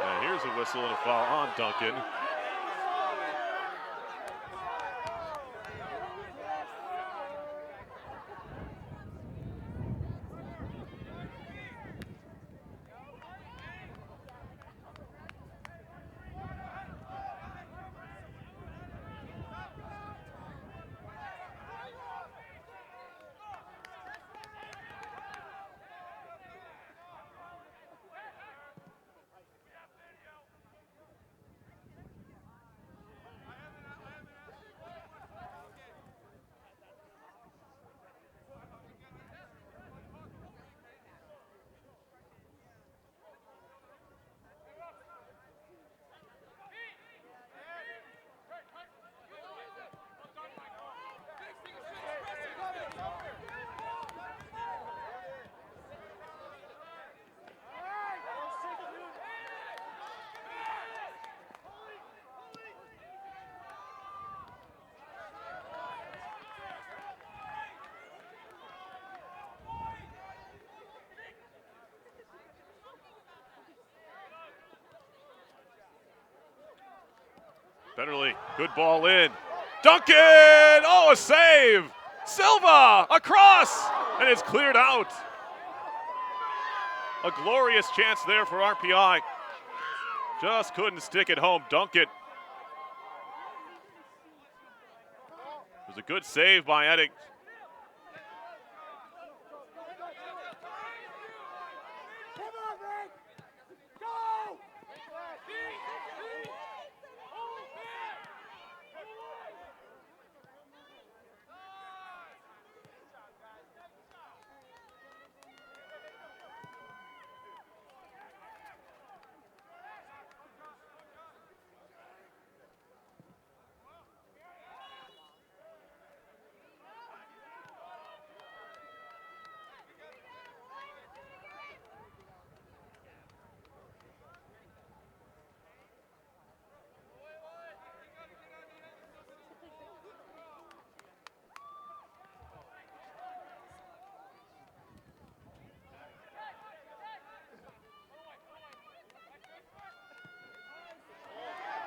And here's a whistle and a foul on Duncan. Betterly, good ball in. Duncan! Oh, a save! Silva across! And it's cleared out. A glorious chance there for RPI. Just couldn't stick it home. Duncan. It was a good save by Eddings.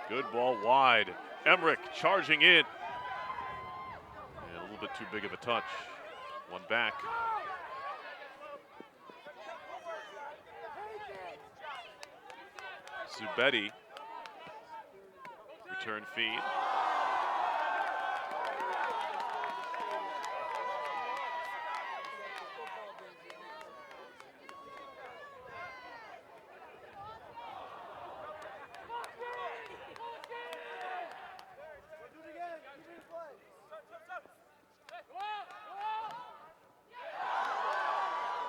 Good ball wide. Emmerich charging in. And a little bit too big of a touch. One back. Zubetti. Return feed.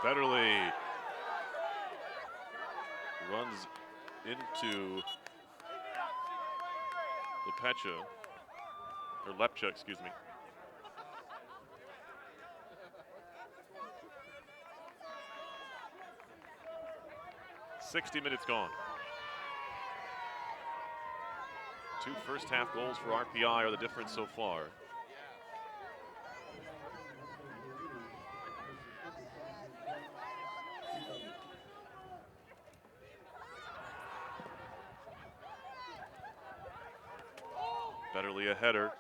Betterly runs into Lepcha, excuse me. .60 minutes gone. 2 first half goals for RPI are the difference so far. Betterly a header.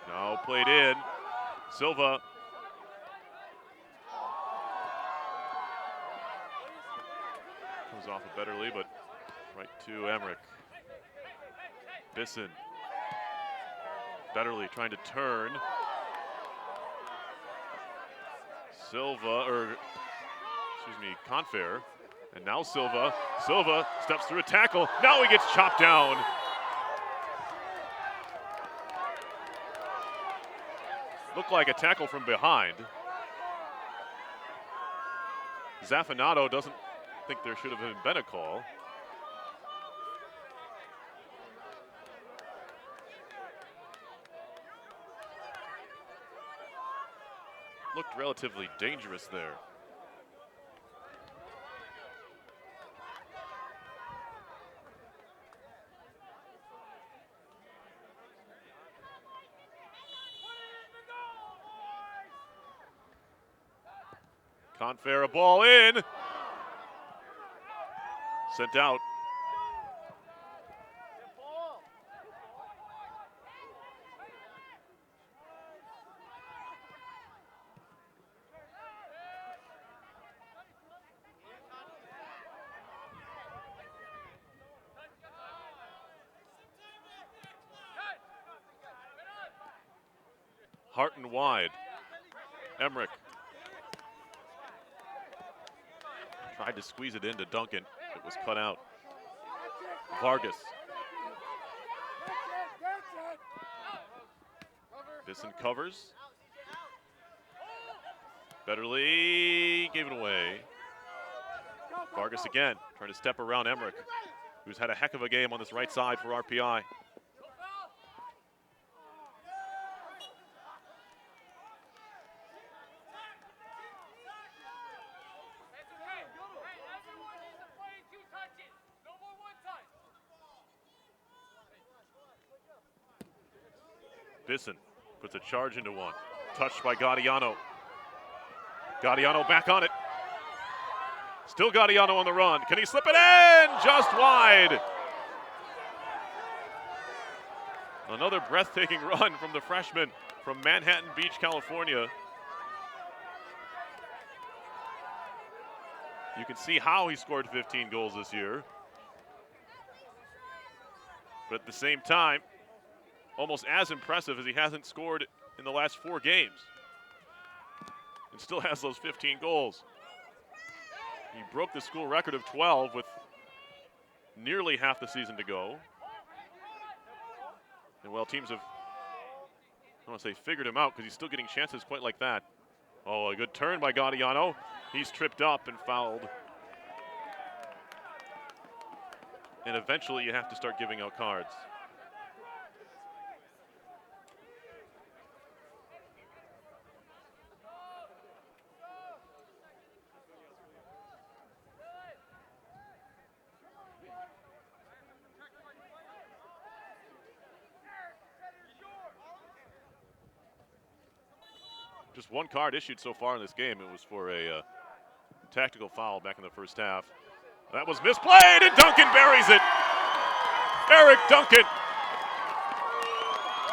Now played in. Silva. Comes off of Betterly, but right to Emmerich. Bisson. Betterly trying to turn. Confair. And now Silva. Silva steps through a tackle. Now he gets chopped down. Looked like a tackle from behind. Zafinato doesn't think there should have been a call. Looked relatively dangerous there. Confair, a ball in. Sent out. Harton wide. Emmerich. Tried to squeeze it into Duncan. It was cut out. Vargas. Bisson covers. Betterly gave it away. Vargas again, trying to step around Emmerich, who's had a heck of a game on this right side for RPI. Bisson puts a charge into one. Touched by Gaudiano. Gaudiano back on it. Still Gaudiano on the run. Can he slip it in? Just wide. Another breathtaking run from the freshman from Manhattan Beach, California. You can see how he scored 15 goals this year. But at the same time, almost as impressive as he hasn't scored in the last 4 games. And still has those 15 goals. He broke the school record of 12 with nearly half the season to go. And while teams have, I don't want to say figured him out, because he's still getting chances quite like that. Oh, a good turn by Gaudiano. He's tripped up and fouled. And eventually you have to start giving out cards. Just 1 card issued so far in this game. It was for a tactical foul back in the first half. That was misplayed, and Duncan buries it. Eric Duncan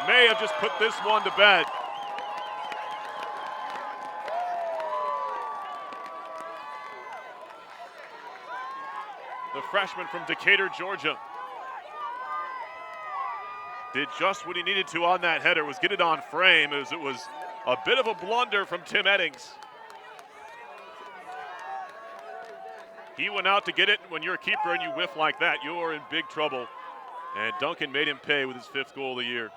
may have just put this one to bed. The freshman from Decatur, Georgia, did just what he needed to on that header, was get it on frame, as it was a bit of a blunder from Tim Eddings. He went out to get it. When you're a keeper and you whiff like that, you're in big trouble. And Duncan made him pay with his 5th goal of the year.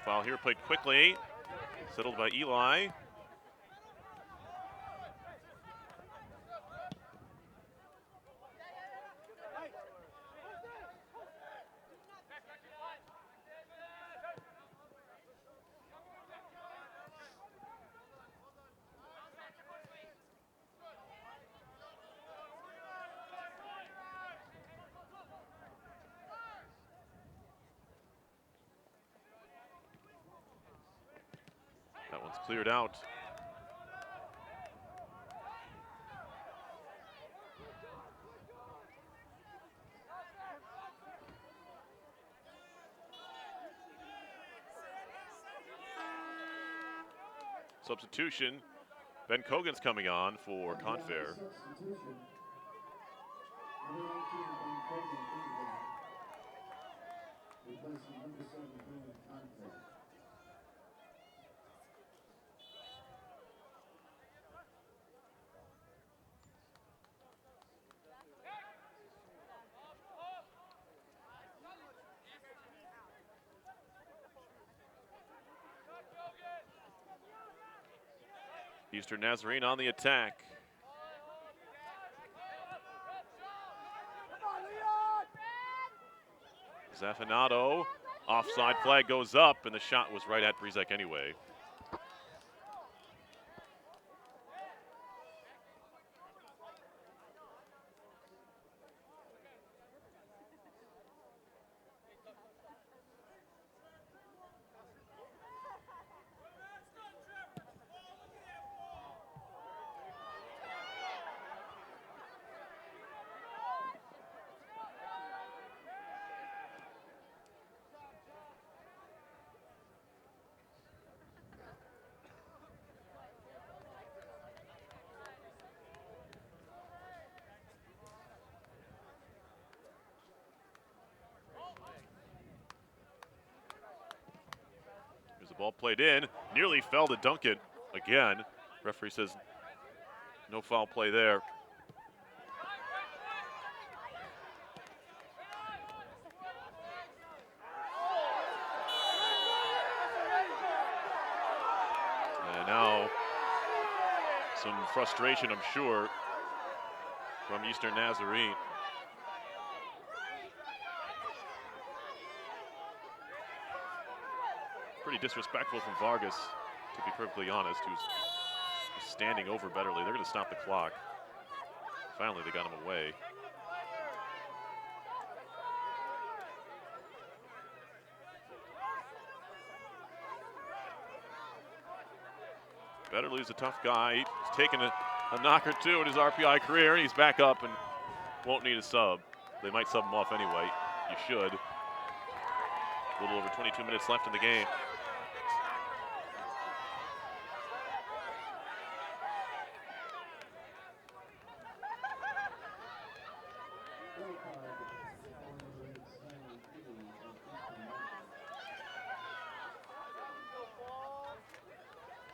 Foul here played quickly, settled by Eli. That one's cleared out. Substitution. Ben Cogan's coming on for Confair. Eastern Nazarene on the attack. Zafinato, offside flag goes up, and the shot was right at Brizek anyway. Ball played in, nearly fell to Duncan again. Referee says no foul play there. And now some frustration, I'm sure, from Eastern Nazarene. Pretty disrespectful from Vargas, to be perfectly honest, who's standing over Betterly. They're going to stop the clock. Finally, they got him away. Betterly's a tough guy. He's taken a knock or two in his RPI career. He's back up and won't need a sub. They might sub him off anyway. You should. A little over 22 minutes left in the game.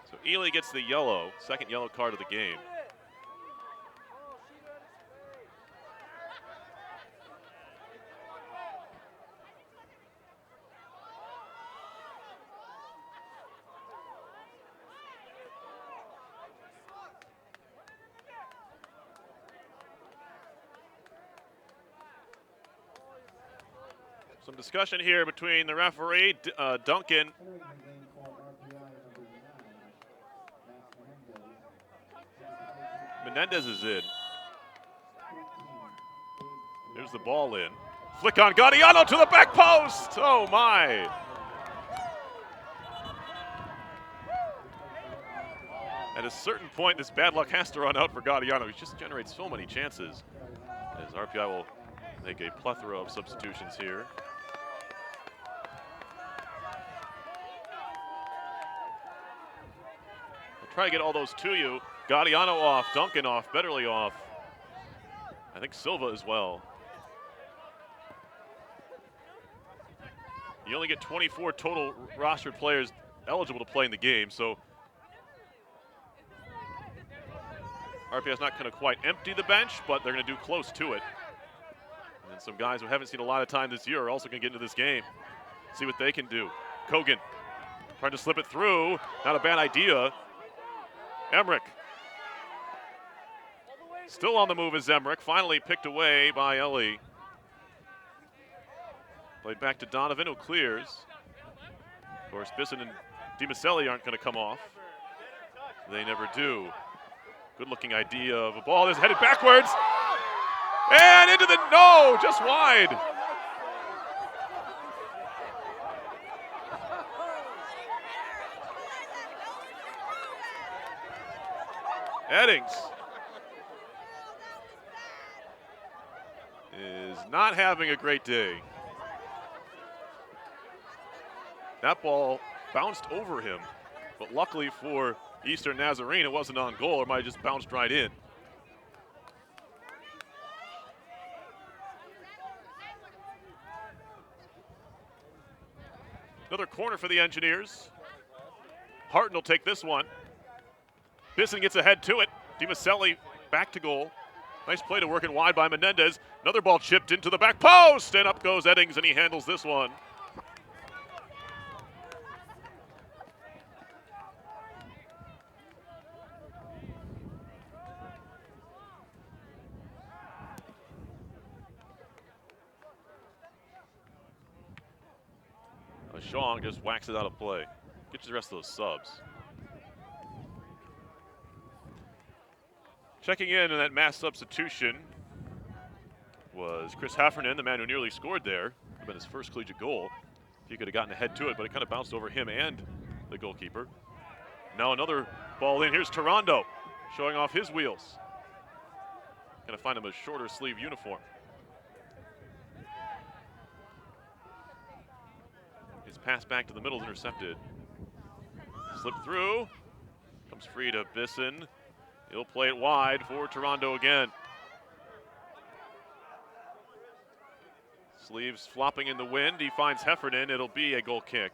So Ely gets the yellow, second yellow card of the game. Some discussion here between the referee, Duncan, Menendez is in. There's the ball in. Flick on Gaudiano to the back post. Oh my. At a certain point, this bad luck has to run out for Gaudiano. He just generates so many chances. As RPI will make a plethora of substitutions here. I'll try to get all those to you. Gaudiano off, Duncan off, Betterly off. I think Silva as well. You only get 24 total rostered players eligible to play in the game, so RPI is not going to quite empty the bench, but they're going to do close to it. And then some guys who haven't seen a lot of time this year are also going to get into this game. See what they can do. Kogan trying to slip it through. Not a bad idea. Emmerich. Still on the move is Emmerich. Finally picked away by Ellie. Played back to Donovan, who clears. Of course, Bisson and DiMaselli aren't going to come off. They never do. Good looking idea of a ball that's headed backwards. And into the, no, just wide. Eddings is not having a great day. That ball bounced over him, but luckily for Eastern Nazarene, it wasn't on goal, or might have just bounced right in. Another corner for the Engineers. Harton will take this one. Bisson gets ahead to it. DiMaselli back to goal. Nice play to work it wide by Menendez. Another ball chipped into the back post, and up goes Eddings, and he handles this one. Shong just whacks it out of play. Gets the rest of those subs. Checking in on that mass substitution was Chris Heffernan, the man who nearly scored there. Would have been his first collegiate goal. He could have gotten ahead to it, but it kind of bounced over him and the goalkeeper. Now another ball in. Here's Toronto showing off his wheels. Gonna find him a shorter sleeve uniform. His pass back to the middle is intercepted. Slip through. Comes free to Bisson. He'll play it wide for Toronto again. Sleeves flopping in the wind. He finds Heffernan. It'll be a goal kick.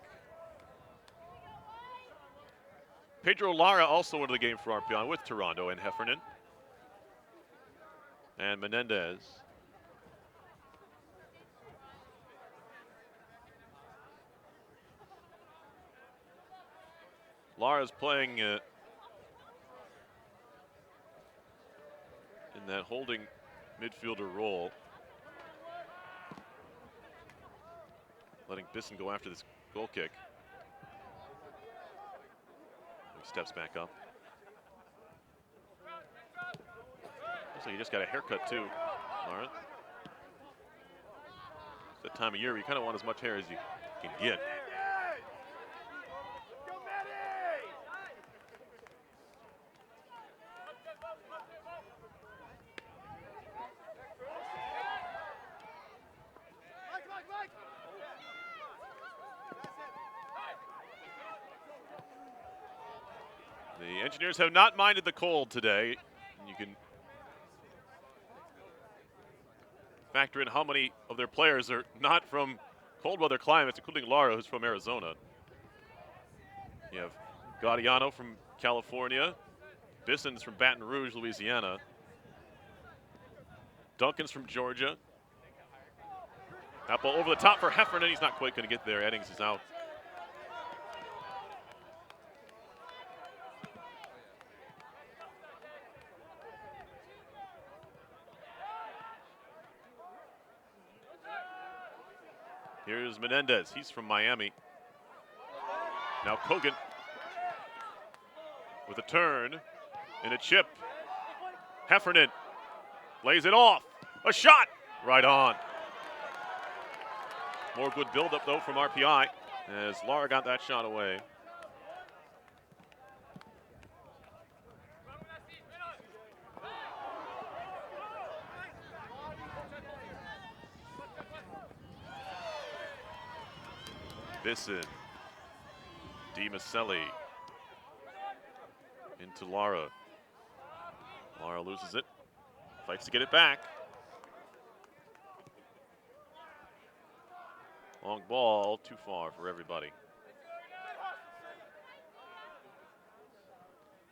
Pedro Lara also into the game for RPI with Toronto and Heffernan. And Menendez. Lara's playing in that holding midfielder role. Letting Bisson go after this goal kick. He steps back up. Looks like he just got a haircut too, Lara. It's that time of year where you kind of want as much hair as you can get. The Engineers have not minded the cold today. You can factor in how many of their players are not from cold weather climates, including Lara, who's from Arizona. You have Gaudiano from California. Bisson's from Baton Rouge, Louisiana. Duncan's from Georgia. That ball over the top for Heffernan. He's not quite going to get there. Eddings is out. Here's Menendez. He's from Miami. Now Kogan with a turn and a chip. Heffernan lays it off. A shot right on. More good buildup though from RPI as Lara got that shot away. Bisson, DiMaselli into Lara. Lara loses it, fights to get it back. Long ball, too far for everybody.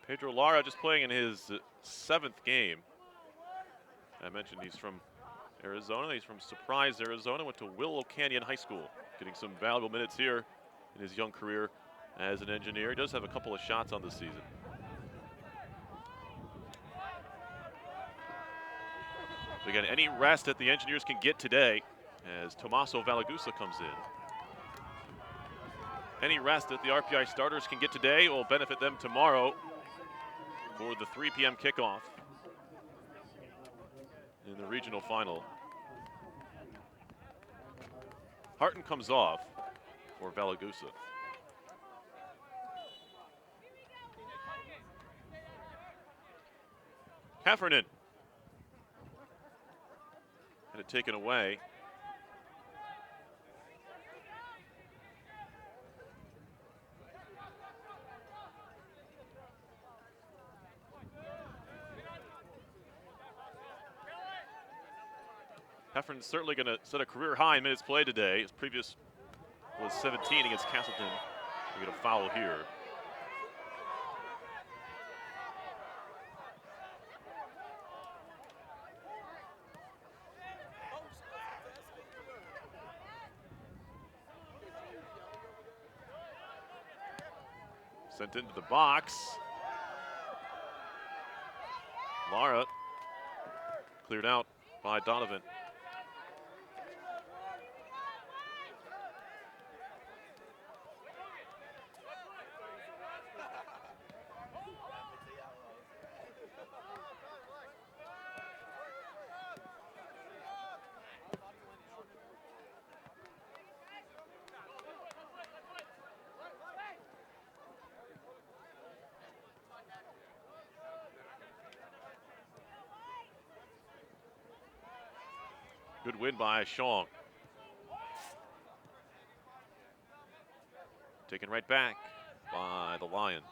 Pedro Lara just playing in his 7th game. I mentioned he's from Arizona. He's from Surprise, Arizona. Went to Willow Canyon High School. Getting some valuable minutes here in his young career as an Engineer. He does have a couple of shots on the season. So again, any rest that the Engineers can get today as Tomaso Valagusa comes in. Any rest that the RPI starters can get today will benefit them tomorrow for the 3 p.m. kickoff in the regional final. Harton comes off for Valagusa. Heffernan. Had it taken away. Heffernan's certainly going to set a career high in minutes played today. His previous was 17 against Castleton. We get a foul here. Sent into the box. Lara cleared out by Donovan. Good win by Shong. Taken right back by the Lions.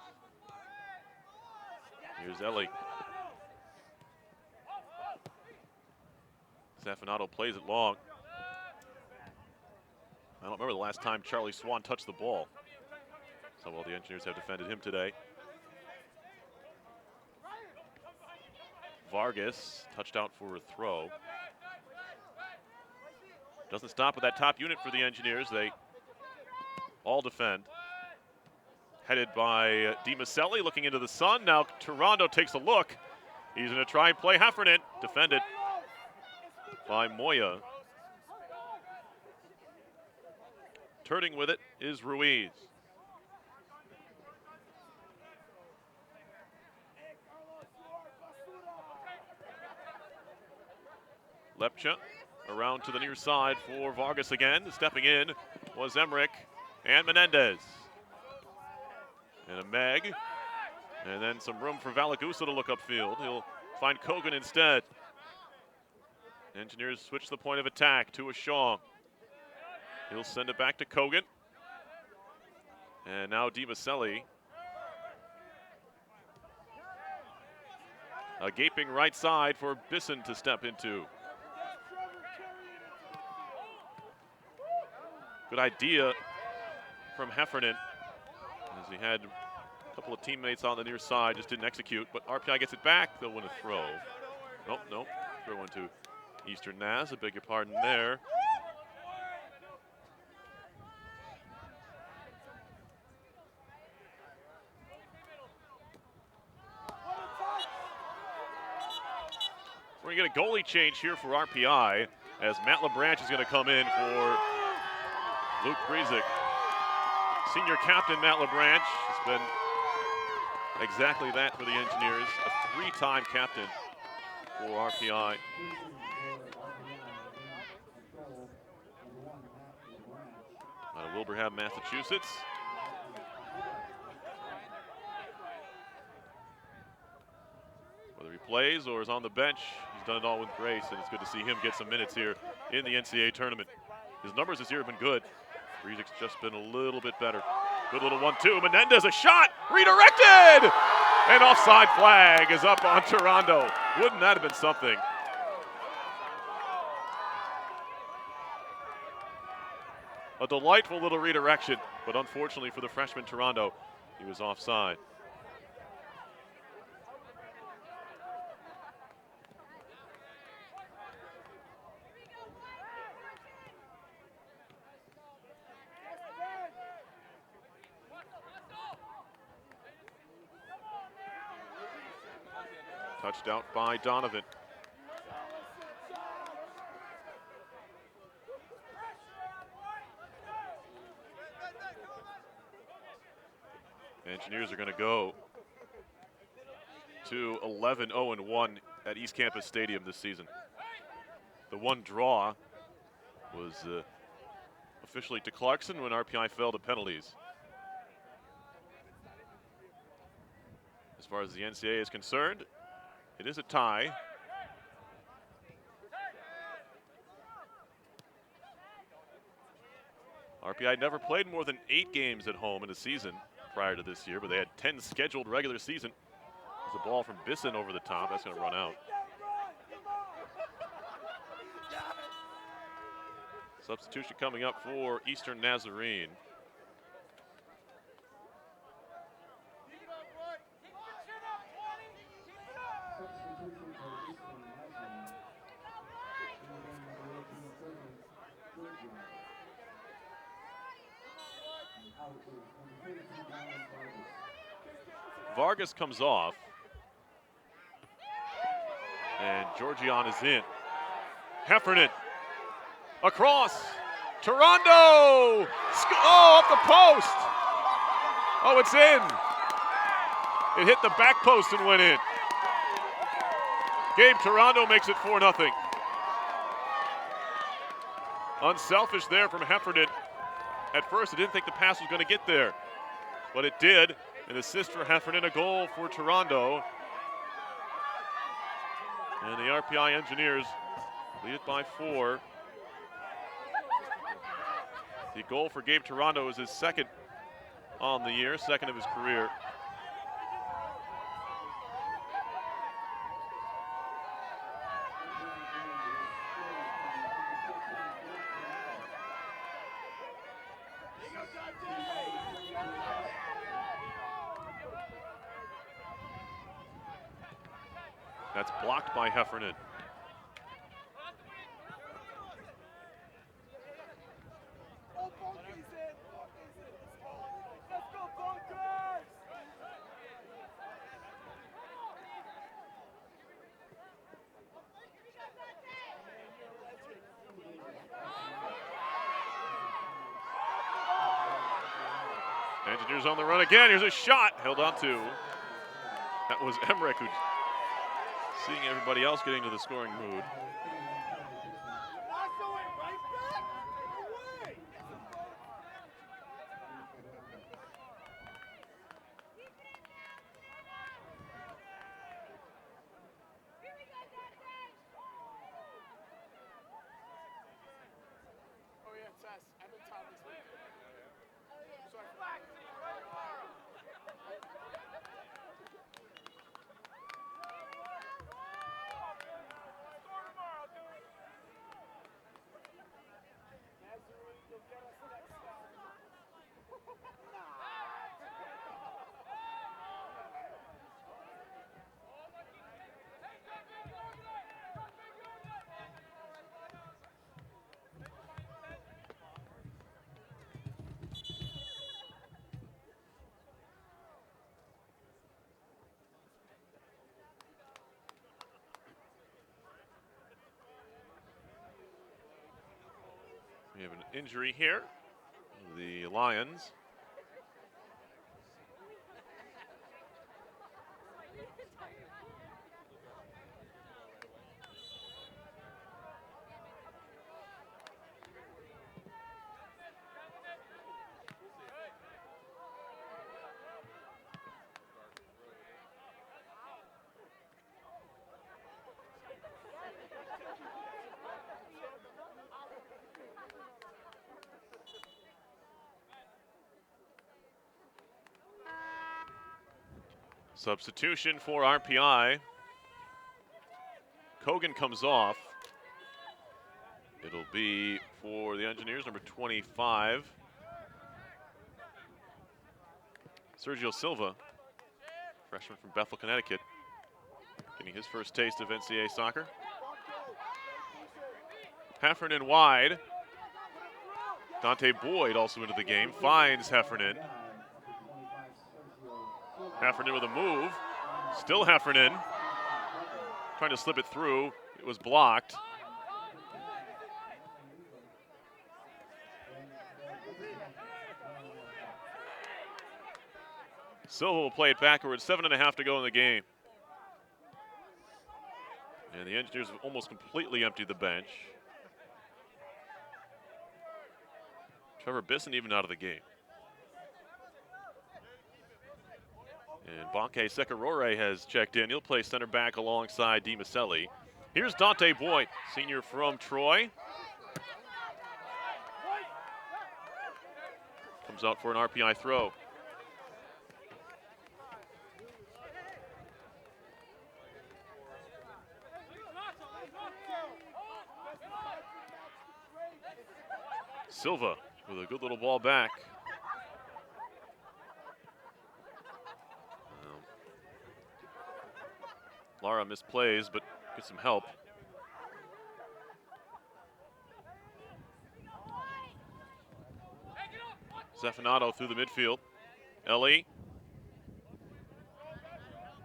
Here's Ellie. Stefanato plays it long. I don't remember the last time Charlie Swan touched the ball. So well the Engineers have defended him today. Vargas, touched out for a throw. Doesn't stop with that top unit for the Engineers. They all defend. Headed by DiMaselli, looking into the sun. Now Toronto takes a look. He's going to try and play Heffernan. Defended by Moya. Turning with it is Ruiz. Lepcha around to the near side for Vargas again. Stepping in was Emmerich and Menendez. And a Meg. And then some room for Valagusa to look upfield. He'll find Kogan instead. Engineers switch the point of attack to a Shaw. He'll send it back to Kogan. And now DiMaselli. A gaping right side for Bisson to step into. Good idea from Heffernan, as he had a couple of teammates on the near side, just didn't execute, but RPI gets it back. They'll win a throw. Nope. Throw into Eastern Naz, I beg your pardon there. We're going to get a goalie change here for RPI, as Matt LeBranch is going to come in for Luke Brezic. Senior captain Matt LeBranch has been exactly that for the Engineers, a three-time captain for RPI. Out of Wilbraham, Massachusetts. Whether he plays or is on the bench, he's done it all with grace, and it's good to see him get some minutes here in the NCAA tournament. His numbers this year have been good. Brezic's just been a little bit better. Good little 1-2. Menendez, a shot, redirected! An offside flag is up on Toronto. Wouldn't that have been something? A delightful little redirection, but unfortunately for the freshman Toronto, he was offside. Touched out by Donovan. Engineers are going to go to 11-0-1 at East Campus Stadium this season. The one draw was officially to Clarkson when RPI fell to penalties. As far as the NCAA is concerned, it is a tie. RPI never played more than 8 games at home in a season prior to this year, but they had 10 scheduled regular season. There's a ball from Bisson over the top. That's going to run out. Substitution coming up for Eastern Nazarene. Vargas comes off, and Georgian is in. Heffernan across. Toronto! Oh, up the post! Oh, it's in. It hit the back post and went in. Gabe Toronto makes it 4-0. Unselfish there from Heffernan. At first, I didn't think the pass was going to get there, but it did. An assist for Heffernan, a goal for Toronto. And the RPI Engineers lead it by 4. The goal for Gabe Toronto is his second on the year, second of his career. That's blocked by Heffernan. Engineers on the run again. Here's a shot held on to. That was Emmerich, who's seeing everybody else getting to the scoring mood. We have an injury here. The Lions. Substitution for RPI. Kogan comes off. It'll be for the Engineers, number 25. Sergio Silva, freshman from Bethel, Connecticut, getting his first taste of NCAA soccer. Heffernan wide. Dante Boyd also into the game, finds Heffernan. Heffernan with a move, still Heffernan, trying to slip it through, it was blocked. Silva will play it backwards, 7.5 to go in the game. And the Engineers have almost completely emptied the bench. Trevor Bisson even out of the game. And Bonke Sekarore has checked in. He'll play center back alongside Di Maselli. Here's Dante Boyd, senior from Troy. Comes out for an RPI throw. Silva with a good little ball back. Lara misplays, but gets some help. Zeffinato through the midfield. Ellie.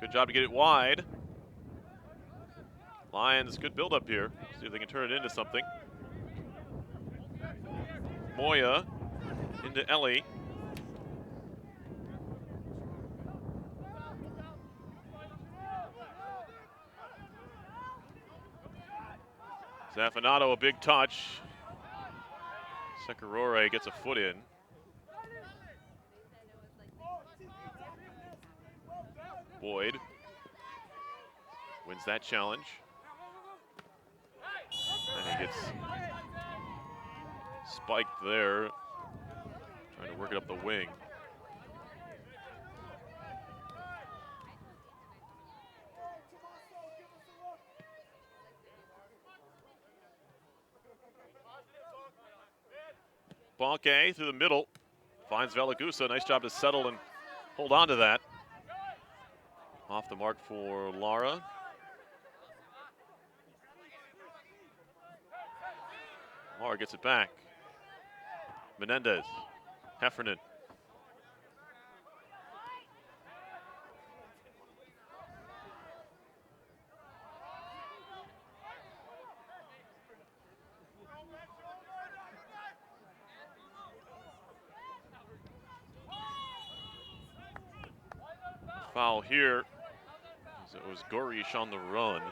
Good job to get it wide. Lions, good build up here. See if they can turn it into something. Moya into Ellie. Zeffinato, a big touch. Sekarore gets a foot in. Boyd wins that challenge. And he gets spiked there, trying to work it up the wing. Bonke through the middle, finds Valagusa. Nice job to settle and hold on to that. Off the mark for Lara. Lamar gets it back. Menendez. Heffernan. Foul here. It was Gorish on the run.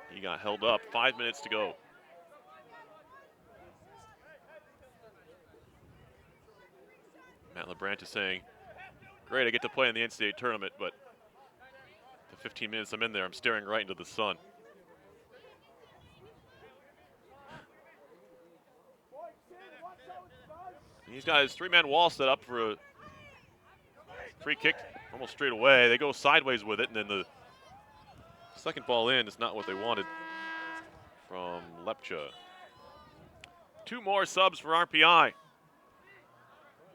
He got held up. 5 minutes to go. Matt LeBranch is saying, great, I get to play in the NCAA tournament, but the 15 minutes I'm in there, I'm staring right into the sun. And he's got his three-man wall set up for a free kick almost straight away. They go sideways with it, and then the second ball in is not what they wanted from Lepcha. 2 more subs for RPI.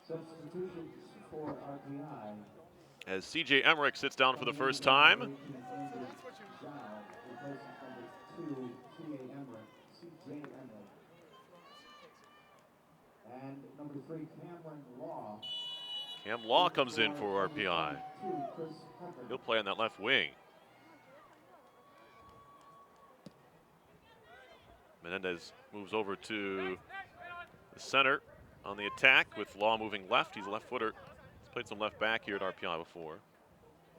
Substitutions for RPI. As CJ Emmerich sits down for the first time. Replaces number 2, C.A. Emmerich, C.J. Emmerich. And number 3, Cameron Law. Cam Law comes in for RPI. He'll play on that left wing. Menendez moves over to the center on the attack with Law moving left. He's a left footer. He's played some left back here at RPI before.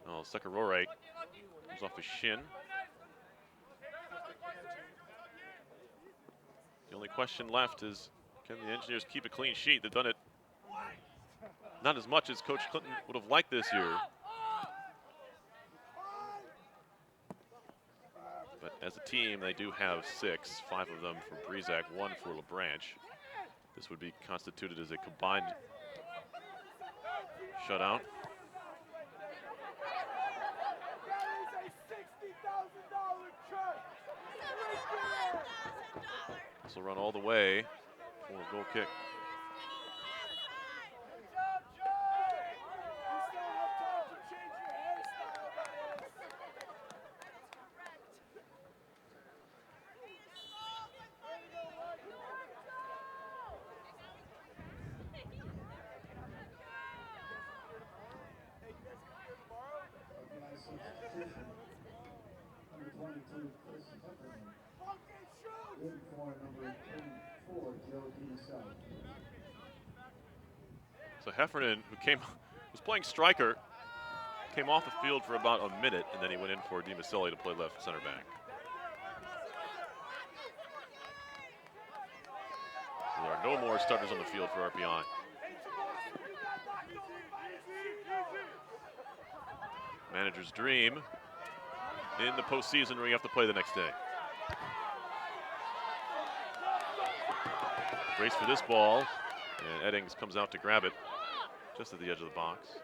Oh, Sekarore comes off his shin. The only question left is, can the Engineers keep a clean sheet? They've done it not as much as Coach Clinton would have liked this year. But as a team, they do have 6, 5 of them for Breezak, 1 for LeBranch. This would be constituted as a combined shutout. This will run all the way for a goal kick. Number 22, Chris Heffernan. In for number 24, Joe DiMaselli. So Heffernan, who was playing striker, came off the field for about a minute, and then he went in for DiMaselli to play left center back. So there are no more starters on the field for RPI. Manager's dream in the postseason where you have to play the next day. Race for this ball, and Eddings comes out to grab it just at the edge of the box.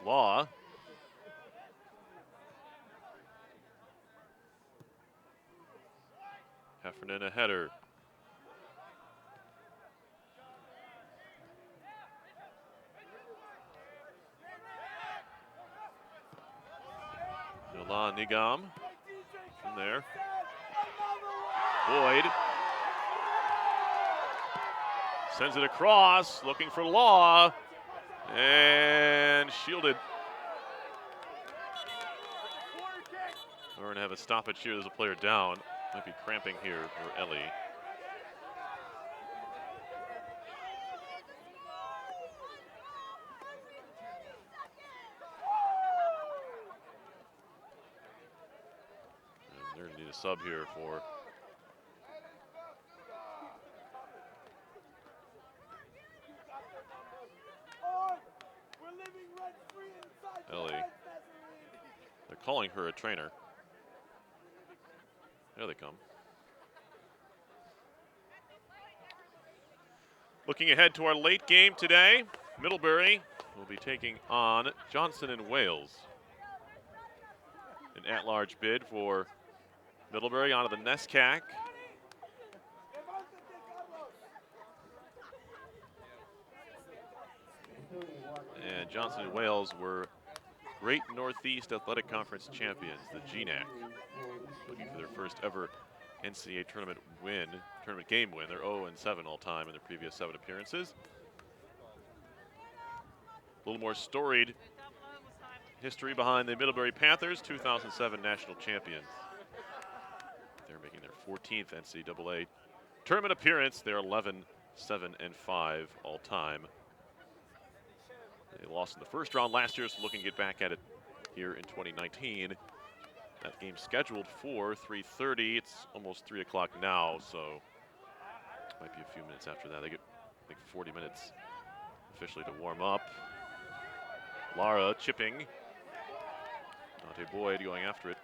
Law. Heffernan a header. Nolan Nigam from there. Boyd sends it across, looking for Law, and shielded. We're going to have a stoppage here. There's a player down. Might be cramping here for Ellie. And they're going to need a sub here for Ellie. They're calling her a trainer. There they come. Looking ahead to our late game today, Middlebury will be taking on Johnson and Wales. an at-large bid for Middlebury onto the NESCAC. And Johnson and Wales were Great Northeast Athletic Conference champions, the GNAC, looking for their first ever NCAA tournament game win. They're 0-7 all time in their previous 7 appearances. A little more storied history behind the Middlebury Panthers, 2007 national champions. They're making their 14th NCAA tournament appearance. They're 11-7-5 all time. They lost in the first round last year, so looking to get back at it here in 2019. That game's scheduled for 3:30. It's almost 3 o'clock now, so might be a few minutes after that. They get, I think, 40 minutes officially to warm up. Lara chipping. Dante Boyd going after it.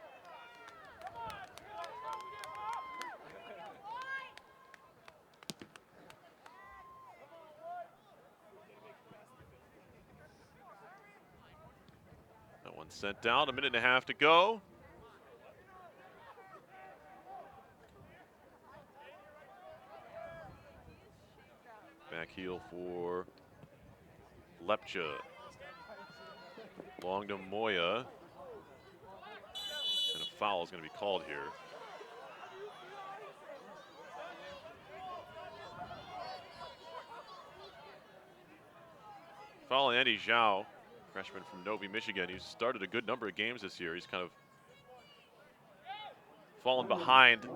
That one sent down, 1.5 minutes to go. Back heel for Lepcha. Long to Moya. And a foul is going to be called here. Foul on Andy Zhao, freshman from Novi, Michigan. He's started a good number of games this year. He's kind of fallen behind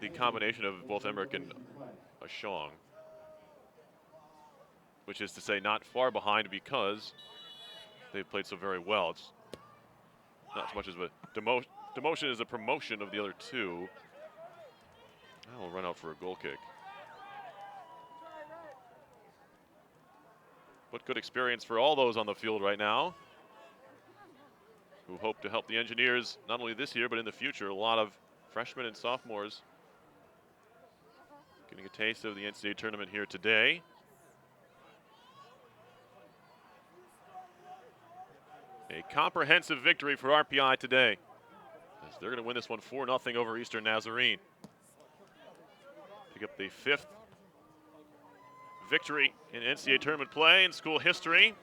the combination of both Emmerich and Ashong, which is to say not far behind because they've played so very well. It's not as much as a demotion is a promotion of the other two. Now we'll run out for a goal kick. But good experience for all those on the field right now who hope to help the Engineers not only this year but in the future. A lot of freshmen and sophomores getting a taste of the NCAA tournament here today. A comprehensive victory for RPI today, as they're going to win this one 4-0 over Eastern Nazarene. Pick up the 5th victory in NCAA tournament play in school history.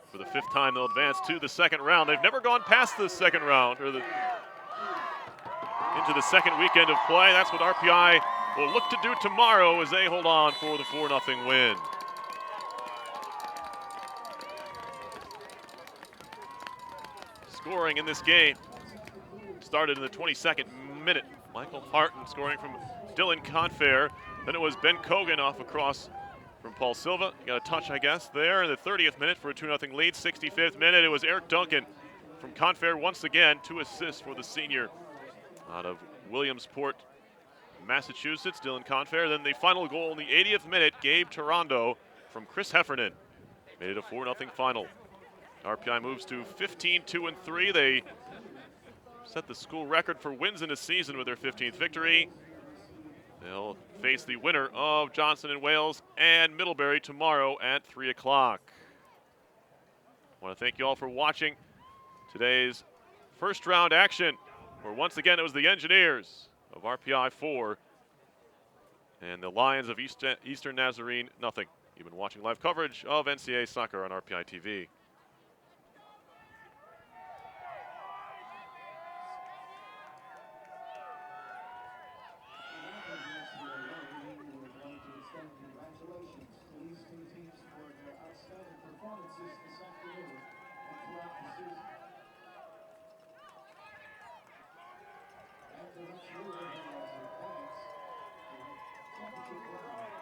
For the 5th time, they'll advance to the 2nd round. They've never gone past the 2nd round, or into the 2nd weekend of play. That's what RPI will look to do tomorrow as they hold on for the 4-0 win. Scoring in this game started in the 22nd minute. Michael Harton scoring from Dylan Confair. Then it was Ben Cogan off a cross from Paul Silva. Got a touch, I guess, there in the 30th minute for a 2-0 lead. 65th minute, it was Eric Duncan from Confair once again. 2 assists for the senior out of Williamsport, Massachusetts, Dylan Confair. Then the final goal in the 80th minute, Gabe Tarondo from Chris Heffernan. Made it a 4-0 final. RPI moves to 15-2-3. They set the school record for wins in a season with their 15th victory. They'll face the winner of Johnson and Wales and Middlebury tomorrow at 3 o'clock. I want to thank you all for watching today's first round action, where once again it was the Engineers of RPI 4 and the Lions of Eastern Nazarene nothing. You've been watching live coverage of NCAA soccer on RPI TV. Congratulations to these two teams for their outstanding performances this afternoon and throughout the season. And to make sure that he has advanced to the championship round.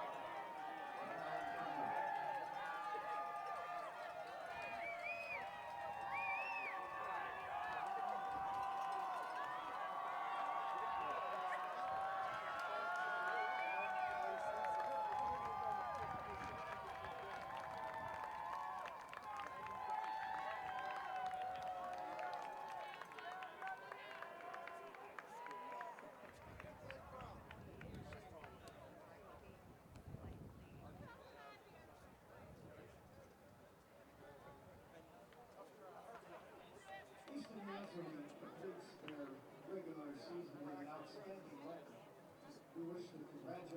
We wish to congratulate